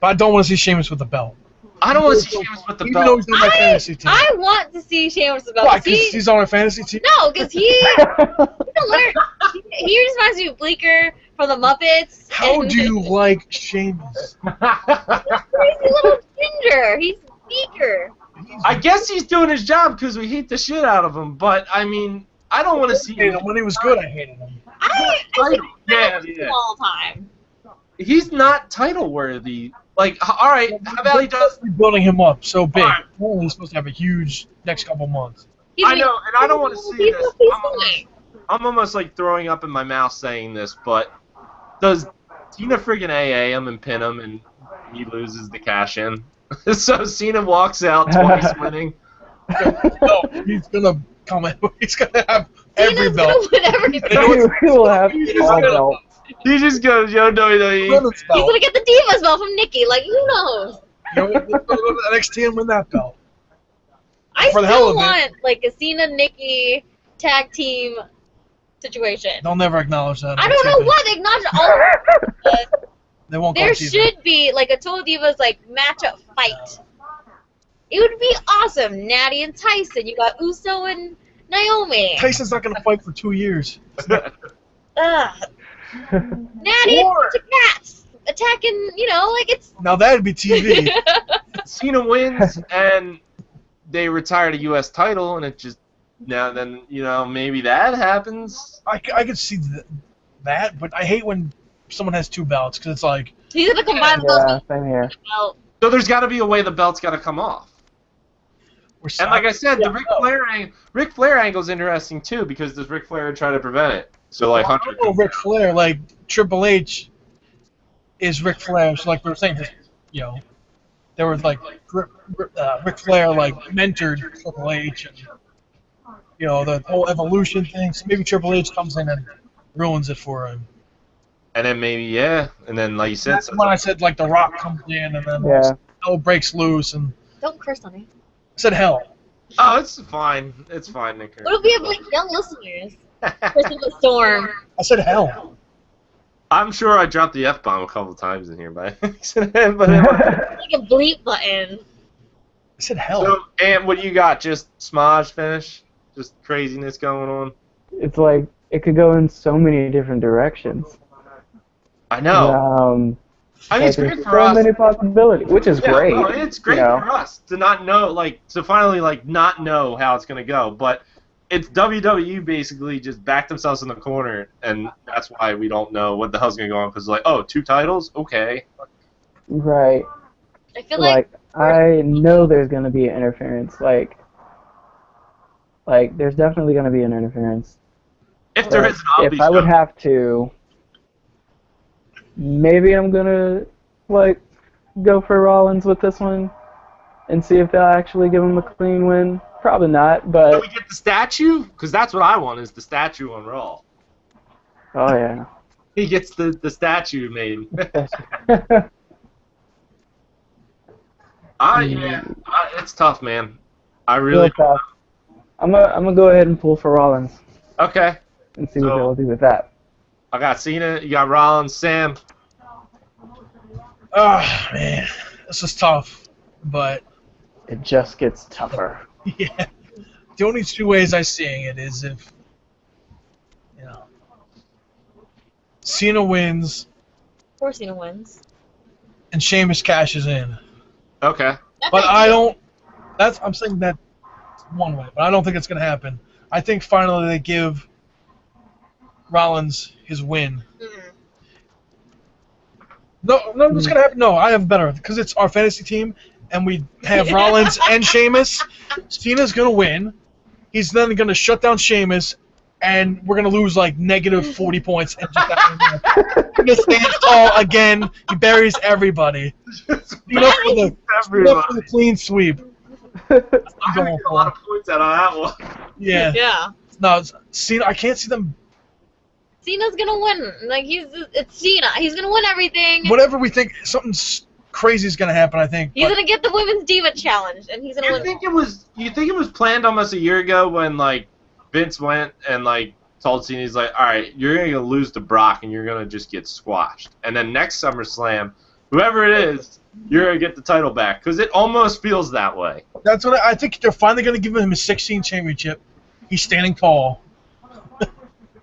But I don't want to see Sheamus with the belt. I don't want to see Sheamus with the Even though belt. he's on my fantasy team. I want to see Sheamus with the belt. Why? Because he's on our fantasy team? No, because he just reminds me of Bleecker from the Muppets. How and do you like Sheamus? crazy little ginger? He's Beaker. I guess he's doing his job because we hate the shit out of him. But I mean, I don't want to see him. When he was good, I hated him. I think Yeah. all the time. He's not title worthy. Like, all right, how about he does? Building him up so big. Alright. Apparently he's supposed to have a huge next couple months. I know, and I don't want to see He's this. doing. I'm almost like throwing up in my mouth saying this, but does Cena friggin' AA him and pin him, and he loses the cash in? So Cena walks out twice winning. No, he's gonna come in. He's gonna have every Cena's belt. gonna win everything. We will have all belts. He just goes, yo, WWE. Women's He's belt. gonna get the Divas belt from Nikki. Like, who knows? You know, let's go to NXT and win that belt. I For the hell still of it. want like a Cena Nikki tag team situation. They'll never acknowledge that. I don't know why they acknowledge all. They won't There call TV. should be like a Total Divas like matchup fight. It would be awesome. Natty and Tyson. You got Uso and Naomi. Tyson's not gonna fight for 2 years. Ugh. Natty and a bunch of cats attacking. You know, like it's. Now that'd be TV. Cena wins, and they retire the U.S. title, and it just then maybe that happens. I could see that, but I hate when someone has 2 belts because it's like He's gonna combine Yeah, those same here. belt. So there's got to be a way the belt's got to come off. And like I said, the Ric Flair angle's interesting too because does Ric Flair try to prevent it? So like Hunter. Ric Flair, like Triple H, is Ric Flair. So like we were saying, there was like Ric Flair like mentored Triple H, and the whole evolution thing. So maybe Triple H comes in and ruins it for him. And then maybe and then like you said, That's when I said like The Rock comes in and then hell breaks loose and Don't curse on me. I said hell. oh, it's fine, Nick. What if we have like young listeners? Person with Storm. I said hell. I'm sure I dropped the F-bomb a couple times in here by accident, but Like a bleep button. I said hell. so, and what do you got? Just smodge finish? Just craziness going on? It's like it could go in so many different directions. I know. I mean, it's there's great for so us. many possibilities, which is Yeah, great. no, it's great you know. for us to not know, to finally not know how it's gonna go. But it's WWE basically just backed themselves in the corner, and that's why we don't know what the hell's gonna go on. Because 2 titles, okay. Right. I feel like I know there's gonna be interference. Like there's definitely gonna be an interference. If there isn't, I'll be if I would shocked. have to, maybe I'm gonna go for Rollins with this one and see if they'll actually give him a clean win. Probably not, Can but we get the statue? Because that's what I want is the statue on Raw. oh yeah. He gets the statue made. It's tough, man. I really. Real tough. I'm gonna go ahead and pull for Rollins Okay. and see what they'll do with that. I got Cena. You got Rollins. Sam. Oh man, this is tough, but It just gets tougher. yeah, the only 2 ways I'm seeing it is if Cena wins poor Cena wins. and Sheamus cashes in. Okay. But I don't. I'm saying that one way, but I don't think it's gonna happen. I think finally they give Rollins his win. Mm-mm. No, what's gonna happen? No, I have better because it's our fantasy team, and we have Rollins and Sheamus. Cena's gonna win. He's then gonna shut down Sheamus, and we're gonna lose negative 40 points. And just Cena stands tall again. He buries everybody. Cena for the clean sweep. I'm gonna get a lot of points out of that one. Yeah. Yeah. No, Cena. I can't see them. Cena's gonna win. It's Cena. He's gonna win everything. Whatever we think, something crazy is gonna happen. I think. He's but- gonna get the Women's Diva Challenge, and he's gonna You win. think it was planned almost a year ago when Vince went and told Cena, he's like, all right, you're gonna lose to Brock and you're gonna just get squashed. And then next SummerSlam, Whoever it is, you're going to get the title back. Because it almost feels that way. That's what I think. They're finally going to give him his 16 championship. He's standing tall.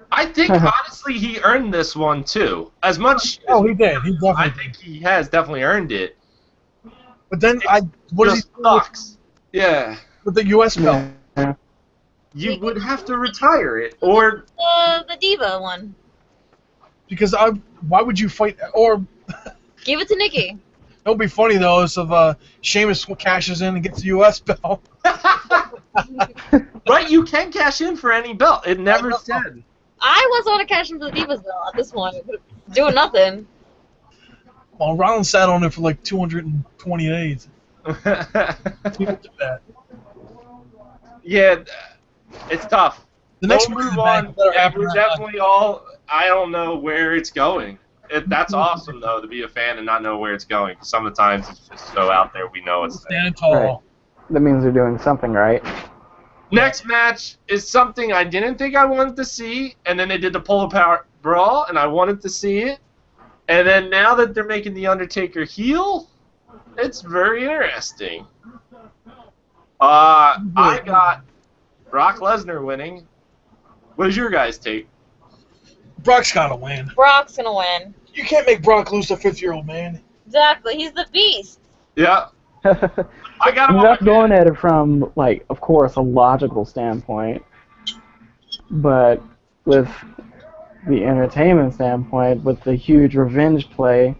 I think, honestly, he earned this one, too. As much as He did. He definitely I did. think he has definitely earned it. But then, what does he do sucks. Yeah. with the U.S. belt? Yeah. You would have to retire it, or... The Diva one. Because why would you fight? Or Give it to Nikki. it'll be funny though if Sheamus cashes in and gets the U.S. belt. Right, you can cash in for any belt. It never know. said. I was on a cash in for the Divas belt at this point. Doing nothing. Well, Rollins sat on it for like 220 days. People do that. Yeah, it's tough. The next We'll move move on. better Yeah, happen we're than definitely all. I don't know where it's going. That's awesome though to be a fan and not know where it's going. Some of the times it's just so out there we know it's there. standing tall. Right. That means they're doing something right. Next match is something I didn't think I wanted to see, and then they did the Polo Power Brawl, and I wanted to see it. And then now that they're making The Undertaker heel, it's very interesting. I got Brock Lesnar winning. What is your guys' take? Brock's gotta win. Brock's gonna win. You can't make Brock lose to a 50-year-old man. Exactly. He's the beast. Yeah, I got him I'm on not my going at it from, like, of course, a logical standpoint, but with the entertainment standpoint, with the huge revenge play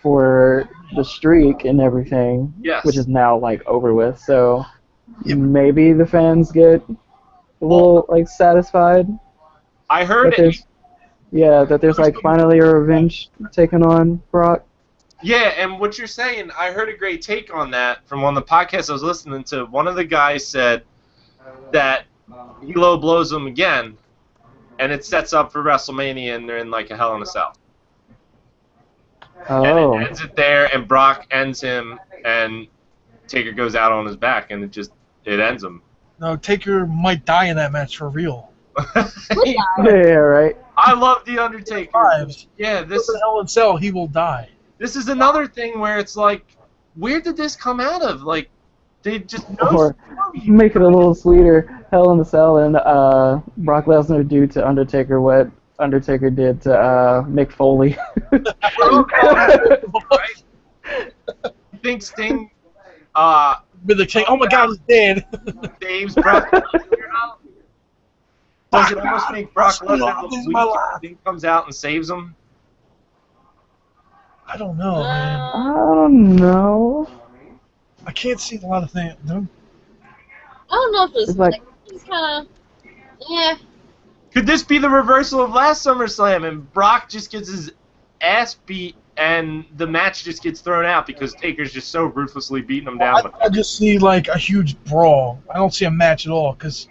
for the streak and everything, Yes. which is now, like, over with, so maybe the fans get a little, like, satisfied. I heard that it. there's, yeah, that there's, like, finally a revenge taken on Brock. Yeah, and what you're saying, I heard a great take on that from one of the podcasts I was listening to. One of the guys said that he low blows him again, and it sets up for WrestleMania, and they're in like a Hell in a Cell. Oh. And it ends it there, and Brock ends him, and Taker goes out on his back, and it ends him. No, Taker might die in that match for real. Yeah, right. I love The Undertaker. Lives. Yeah, This is Hell in a Cell. He will die. This is another thing where it's like, where did this come out of? Like, they just know. Or make it a little sweeter. Hell in a Cell and Brock Lesnar do to Undertaker what Undertaker did to Mick Foley. Right? You think Sting With the king. Oh my God, he's dead. saves Brock Lesnar? Does it almost make Brock Lesnar look weak if Sting comes out and saves him? I don't know, man. I don't know. I can't see a lot of things. No. I don't know if It's it's like- like it's kind of yeah. Could this be the reversal of last SummerSlam and Brock just gets his ass beat and the match just gets thrown out because Taker's just so ruthlessly beating him down? I just see like a huge brawl. I don't see a match at all because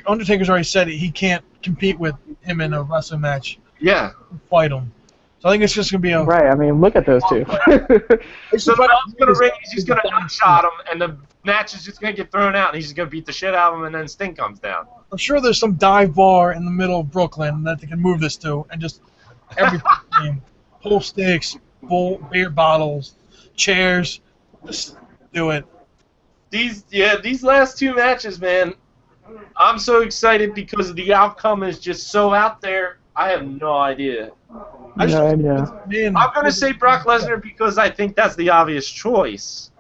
Undertaker's already said he can't compete with him in a wrestling match. Yeah. Fight him. So I think it's just gonna be a. Right, I mean, look at those two. So the bell's gonna ring, he's just gonna outshot him, and the match is just gonna get thrown out, and he's just gonna beat the shit out of him, and then Sting comes down. I'm sure there's some dive bar in the middle of Brooklyn that they can move this to, and just everything. Pool sticks, beer bottles, chairs. Just do it. These last two matches, man, I'm so excited because the outcome is just so out there. I have no idea. No idea. Man, I'm gonna say Brock Lesnar because I think that's the obvious choice.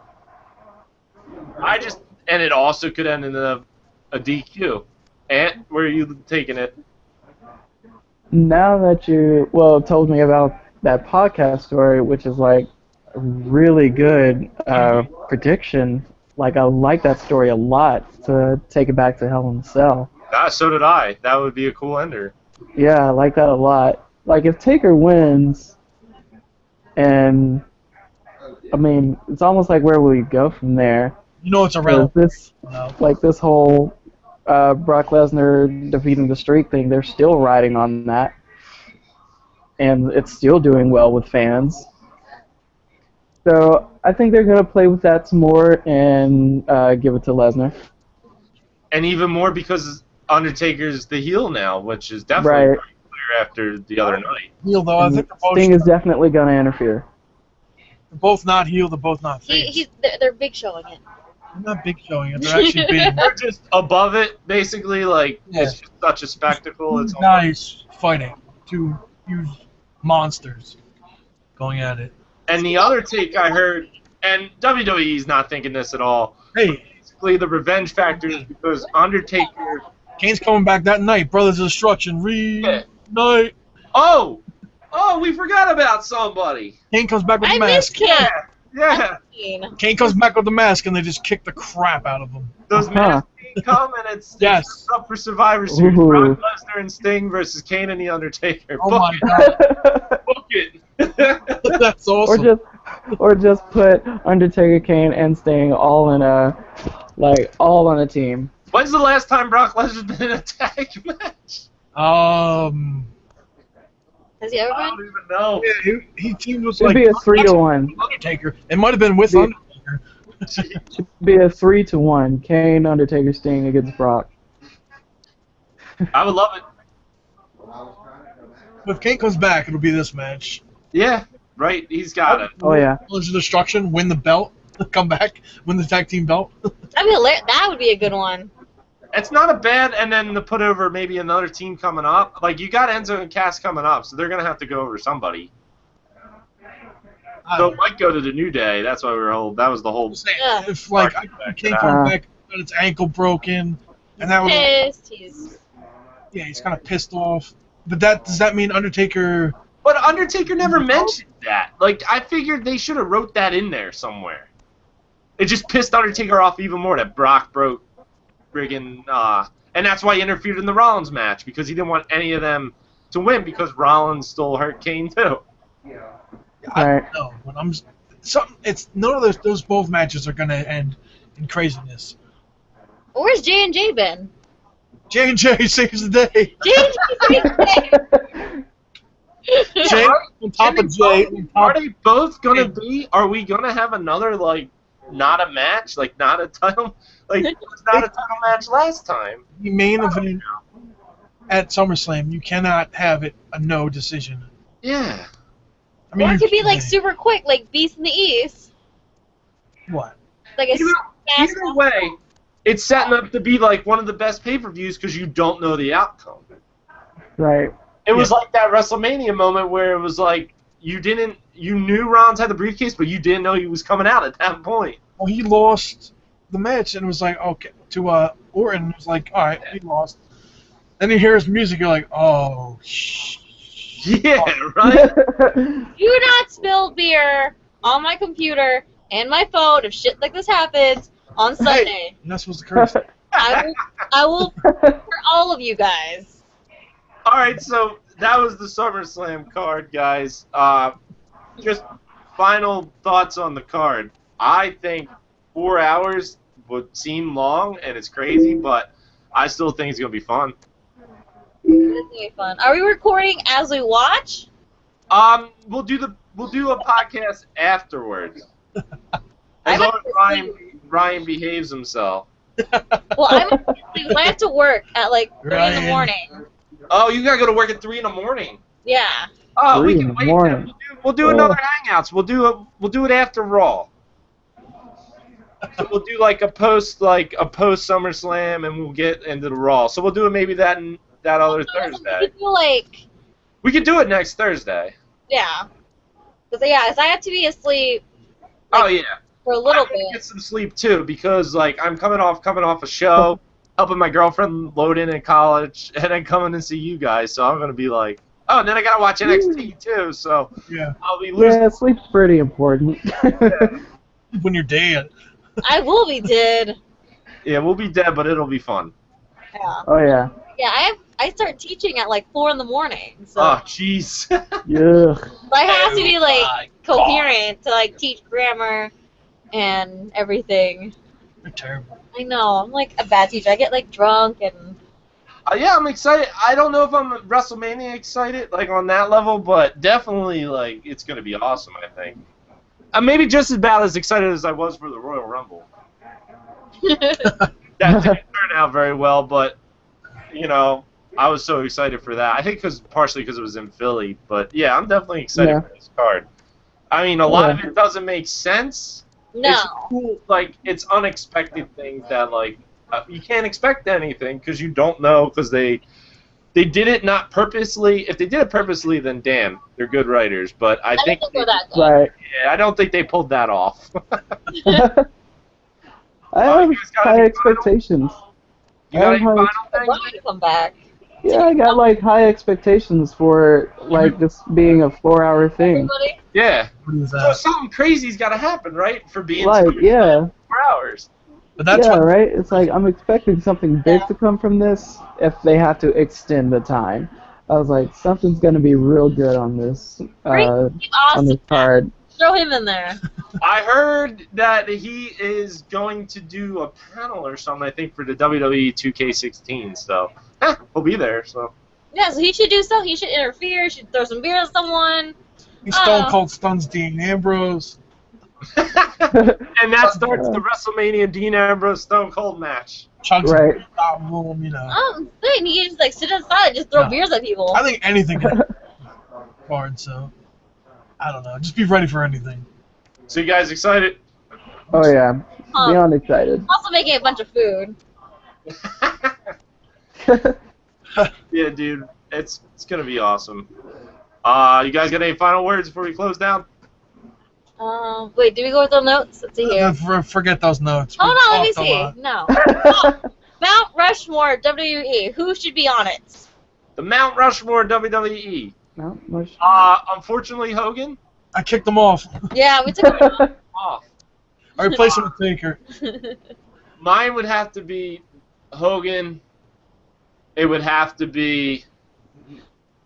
And it also could end in a DQ. Ant, where are you taking it? Now that you, told me about that podcast story, which is like a really good prediction, like I like that story a lot to take it back to Hell in a Cell. So did I. That would be a cool ender. Yeah, I like that a lot. Like if Taker wins, and I mean, it's almost like where will you go from there? you know it's a 'Cause rental. this whole Brock Lesnar defeating the streak thing, they're still riding on that, and it's still doing well with fans. So I think they're gonna play with that some more and give it to Lesnar. And even more because Undertaker's the heel now, which is definitely Right. very after the other night. Heel though, I think they're both, Sting is definitely going to interfere. they're both not heel. They're both not face. They're big showing it. They're not big showing it. They're actually being They're just above it, basically. Like Yeah. it's just such a spectacle. It's two guys fighting. Two huge monsters going at it. And the other take I heard, and WWE's not thinking this at all. Hey, Basically, the revenge factor is because Undertaker. Kane's coming back that night. Brothers of Destruction. Night. Oh, we forgot about somebody. Kane comes back with I the missed mask. Kane. Yeah. Kane comes back with the mask, and they just kick the crap out of him. Those masks come, and it's Yes. up for Survivor Series. Ooh. Brock Lesnar and Sting versus Kane and the Undertaker. Oh Book my it. Book it. That's awesome. or just put Undertaker, Kane, and Sting all in all on a team. When's the last time Brock Lesnar's been in a tag match? Has he ever I been? don't even know. Yeah, he teamed with Should be a 3-1. Undertaker. It might have been with Yeah. Undertaker. Should be a 3-1. Kane, Undertaker, Sting against Brock. I would love it. If Kane comes back, it'll be this match. Yeah, right. He's got it. Oh yeah. Brothers of Destruction, win the belt, come back, win the tag team belt. That would be a good one. It's not a bad, and then to put over maybe another team coming up. Like you got Enzo and Cass coming up, so they're gonna have to go over somebody. So it might go to the New Day. That's why we were that was the whole. Yeah. If like Kane comes back, got its ankle broken, and that was Pissed. he's kind of pissed off. But does that mean Undertaker? But Undertaker never mentioned that. Like I figured they should have wrote that in there somewhere. It just pissed Undertaker off even more that Brock broke friggin' and that's why he interfered in the Rollins match because he didn't want any of them to win because Rollins still hurt Kane too. I Right. don't know, but it's none of those both matches are gonna end in craziness. Where's J&J been? J&J saves the day. Jay on top of Jay. Are they both gonna be? Are we gonna have another like not a match, like not a title, like it was not a title match last time? The main event at SummerSlam, you cannot have it a no decision. Yeah. I mean, Or it could be you like can. super quick, like Beast in the East. What? Like a fast Either way, it's setting up to be like one of the best pay-per-views because you don't know the outcome. Right. It was like that WrestleMania moment where it was like you knew Rollins had the briefcase, but you didn't know he was coming out at that point. Well, he lost the match, and it was like, okay, to Orton. It was like, all right, he lost. Then you hear his music, you're like, oh, shh. Yeah, right? Do not spill beer on my computer and my phone if shit like this happens on Sunday. You're not supposed to curse. I will for all of you guys. All right, so that was the SummerSlam card, guys. Just final thoughts on the card. I think 4 hours would seem long, and it's crazy, but I still think it's going to be fun. It's gonna be fun. Are we recording as we watch? We'll do a podcast afterwards. As I long might as Ryan behaves himself. Well, I have to work at like 3 in the Ryan. morning. Oh, you gotta go to work at 3 in the morning. Yeah. Oh, 3 we in can the wait. morning. Then. We'll do another Hangouts. We'll do it after Raw. So we'll do like a post SummerSlam, and we'll get into the Raw. So we'll do it maybe that other We Thursday. could do like We could do it next Thursday. yeah. Because I have to be asleep Oh yeah. for a little I'm gonna bit. get some sleep too because like I'm coming off a show, helping my girlfriend load in college, and then coming to see you guys. So I'm gonna be like, oh, and then I gotta watch NXT too. So Yeah. I'll be losing. Yeah, sleep's pretty important. When you're dead. I will be dead. Yeah, we'll be dead, but it'll be fun. Yeah. Oh yeah. Yeah, I start teaching at like 4 in the morning. So Oh, jeez. Yeah. I have to be Oh, like my coherent to like teach grammar and everything. You're terrible. I know, I'm like a bad teacher. I get like drunk and Yeah, I'm excited. I don't know if I'm WrestleMania excited, like on that level, but definitely like it's gonna be awesome. I think. Maybe just as bad as excited as I was for the Royal Rumble. That didn't turn out very well, but you know, I was so excited for that. I think partially because it was in Philly, but yeah, I'm definitely excited for this card. I mean, a lot of it doesn't make sense. No. It's cool, like it's unexpected things that like you can't expect anything because you don't know because they did it not purposely. If they did it purposely, then damn, they're good writers. But I think Right. yeah, I don't think they pulled that off. I have high expectations. You got any final Why things? you come back? Yeah, I got like high expectations for like this being a 4-hour thing. Everybody? Yeah. What is So that? something crazy's got to happen, right? For being Like, yeah. 4 hours. But that's Yeah, what right? It's like I'm expecting something big Yeah. to come from this if they have to extend the time. I was like, something's gonna be real good on this Keep on Austin. this card. Throw him in there. I heard that he is going to do a panel or something, I think, for the WWE 2K16, so he'll be there, so. Yeah, so he should do so. He should interfere. He should throw some beer at someone. he Stone Cold stuns Dean Ambrose. And that starts the WrestleMania Dean Ambrose Stone Cold match. Chugs Right. stop room, you know. Oh, thing. He can just like sit inside and just throw No. beers at people. I think anything can happen hard, so I don't know. Just be ready for anything. So you guys excited? Oh yeah, beyond excited. Also making a bunch of food. Yeah, dude, it's gonna be awesome. You guys got any final words before we close down? Wait, did we go with the notes? Let's see here. Forget those notes. Oh We no, let me talked a see. lot. No. Mount Rushmore WWE. Who should be on it? The Mount Rushmore WWE. Not much. Unfortunately, Hogan I kicked them off. Yeah, we took it. off. I replaced him with Taker. Mine would have to be Hogan. It would have to be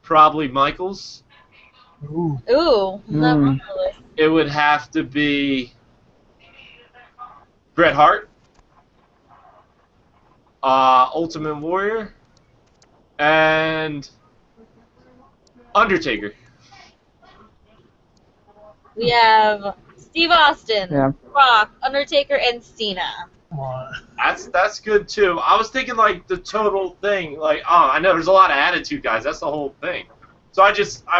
probably Michaels. Ooh. Ooh, not on the list. It would have to be Bret Hart, Ultimate Warrior, and Undertaker. We have Steve Austin, Yeah. Rock, Undertaker, and Cena. Come on. That's good too. I was thinking like the total thing. Like, I know there's a lot of attitude guys. That's the whole thing. So I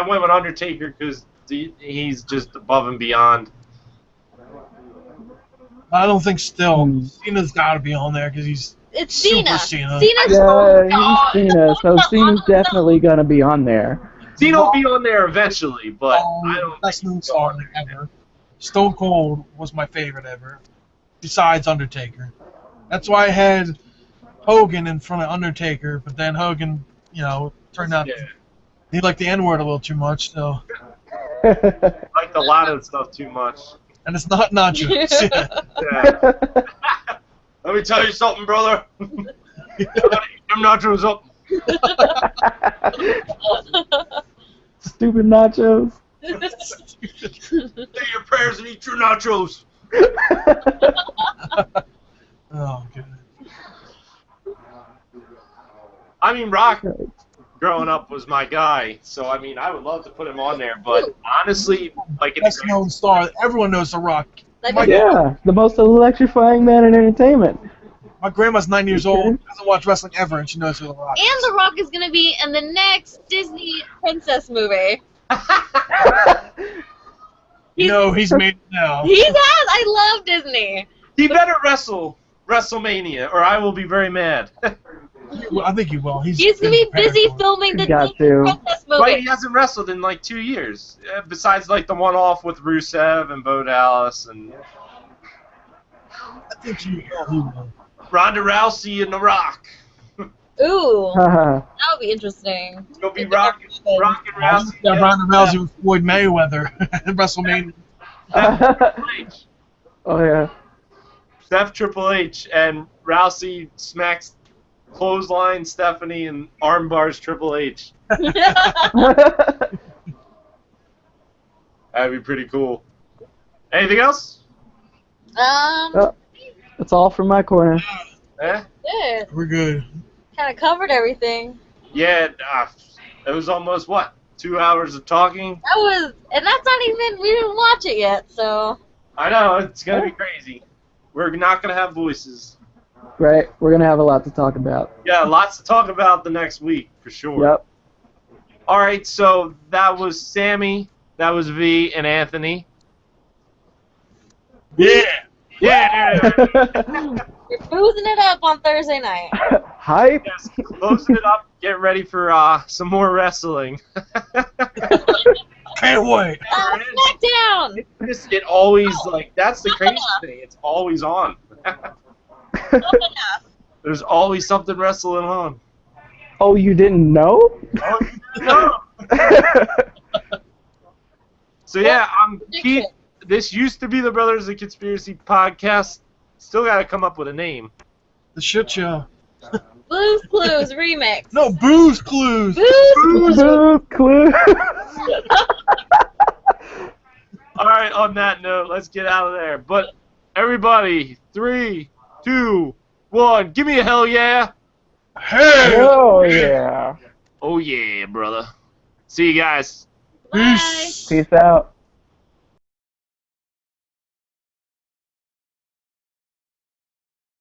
went with Undertaker because he's just above and beyond. I don't think still. Hmm. Cena's got to be on there because he's It's Super Cena. Cena. Cena's Yeah, he's Cena, so Cena's definitely gonna be on there. Cena will be on there eventually, but I don't. best new star ever. Stone Cold was my favorite ever, besides Undertaker. That's why I had Hogan in front of Undertaker, but then Hogan, turned out he liked the N-word a little too much, so. Like a lot of stuff too much. And it's not nachos. Yeah. Let me tell you something, brother. Them nachos up. Stupid nachos. Say your prayers and eat your nachos. Oh, good. I mean, Rock, growing up, was my guy. So, I mean, I would love to put him on there. But honestly, like, Best known star. Everyone knows The Rock. Yeah, the most electrifying man in entertainment. My grandma's 9 years old, doesn't watch wrestling ever, and she knows who The Rock is. And The Rock is going to be in the next Disney princess movie. He's made it now. He has. I love Disney. He better wrestle WrestleMania, or I will be very mad. I think he will. He's going to be busy filming the Got Disney to. princess movie. Right, he hasn't wrestled in like 2 years. Besides, like, the one-off with Rusev and Bo Dallas and I think he will. Ronda Rousey and The Rock. Ooh, Haha. that would be interesting. It's going to be Rock and Rousey. Yeah, Ronda Rousey with Floyd Mayweather at WrestleMania. Triple H. Oh yeah. Steph Triple H and Rousey smacks clothesline Stephanie and armbars Triple H. That'd be pretty cool. Anything else? That's all from my corner. Eh? Good. We're good. Kind of covered everything. Yeah, it was almost, 2 hours of talking? And that's not even, we didn't watch it yet, so. I know, it's going to be crazy. We're not going to have voices. Right? We're gonna have a lot to talk about. Yeah, lots to talk about the next week for sure. Yep. All right, so that was Sammy, that was V, and Anthony. Yeah. Yeah. We're boozing it up on Thursday night. Hype. Yes, closing it up. Get ready for some more wrestling. Can't wait. SmackDown! It always, like, that's the crazy thing. It's always on. There's always something wrestling on. Oh, you didn't know? Oh, no. So yeah, Keith. This used to be the Brothers of Conspiracy podcast. Still got to come up with a name. The shit show. Blues Clues remix. No, Booze Clues. Booze Clues. Clue. All right, on that note, let's get out of there. But everybody, 3, 2, 1, give me a hell yeah. Hey. Oh yeah. Oh yeah, brother. See you guys. Bye. Peace. Peace out.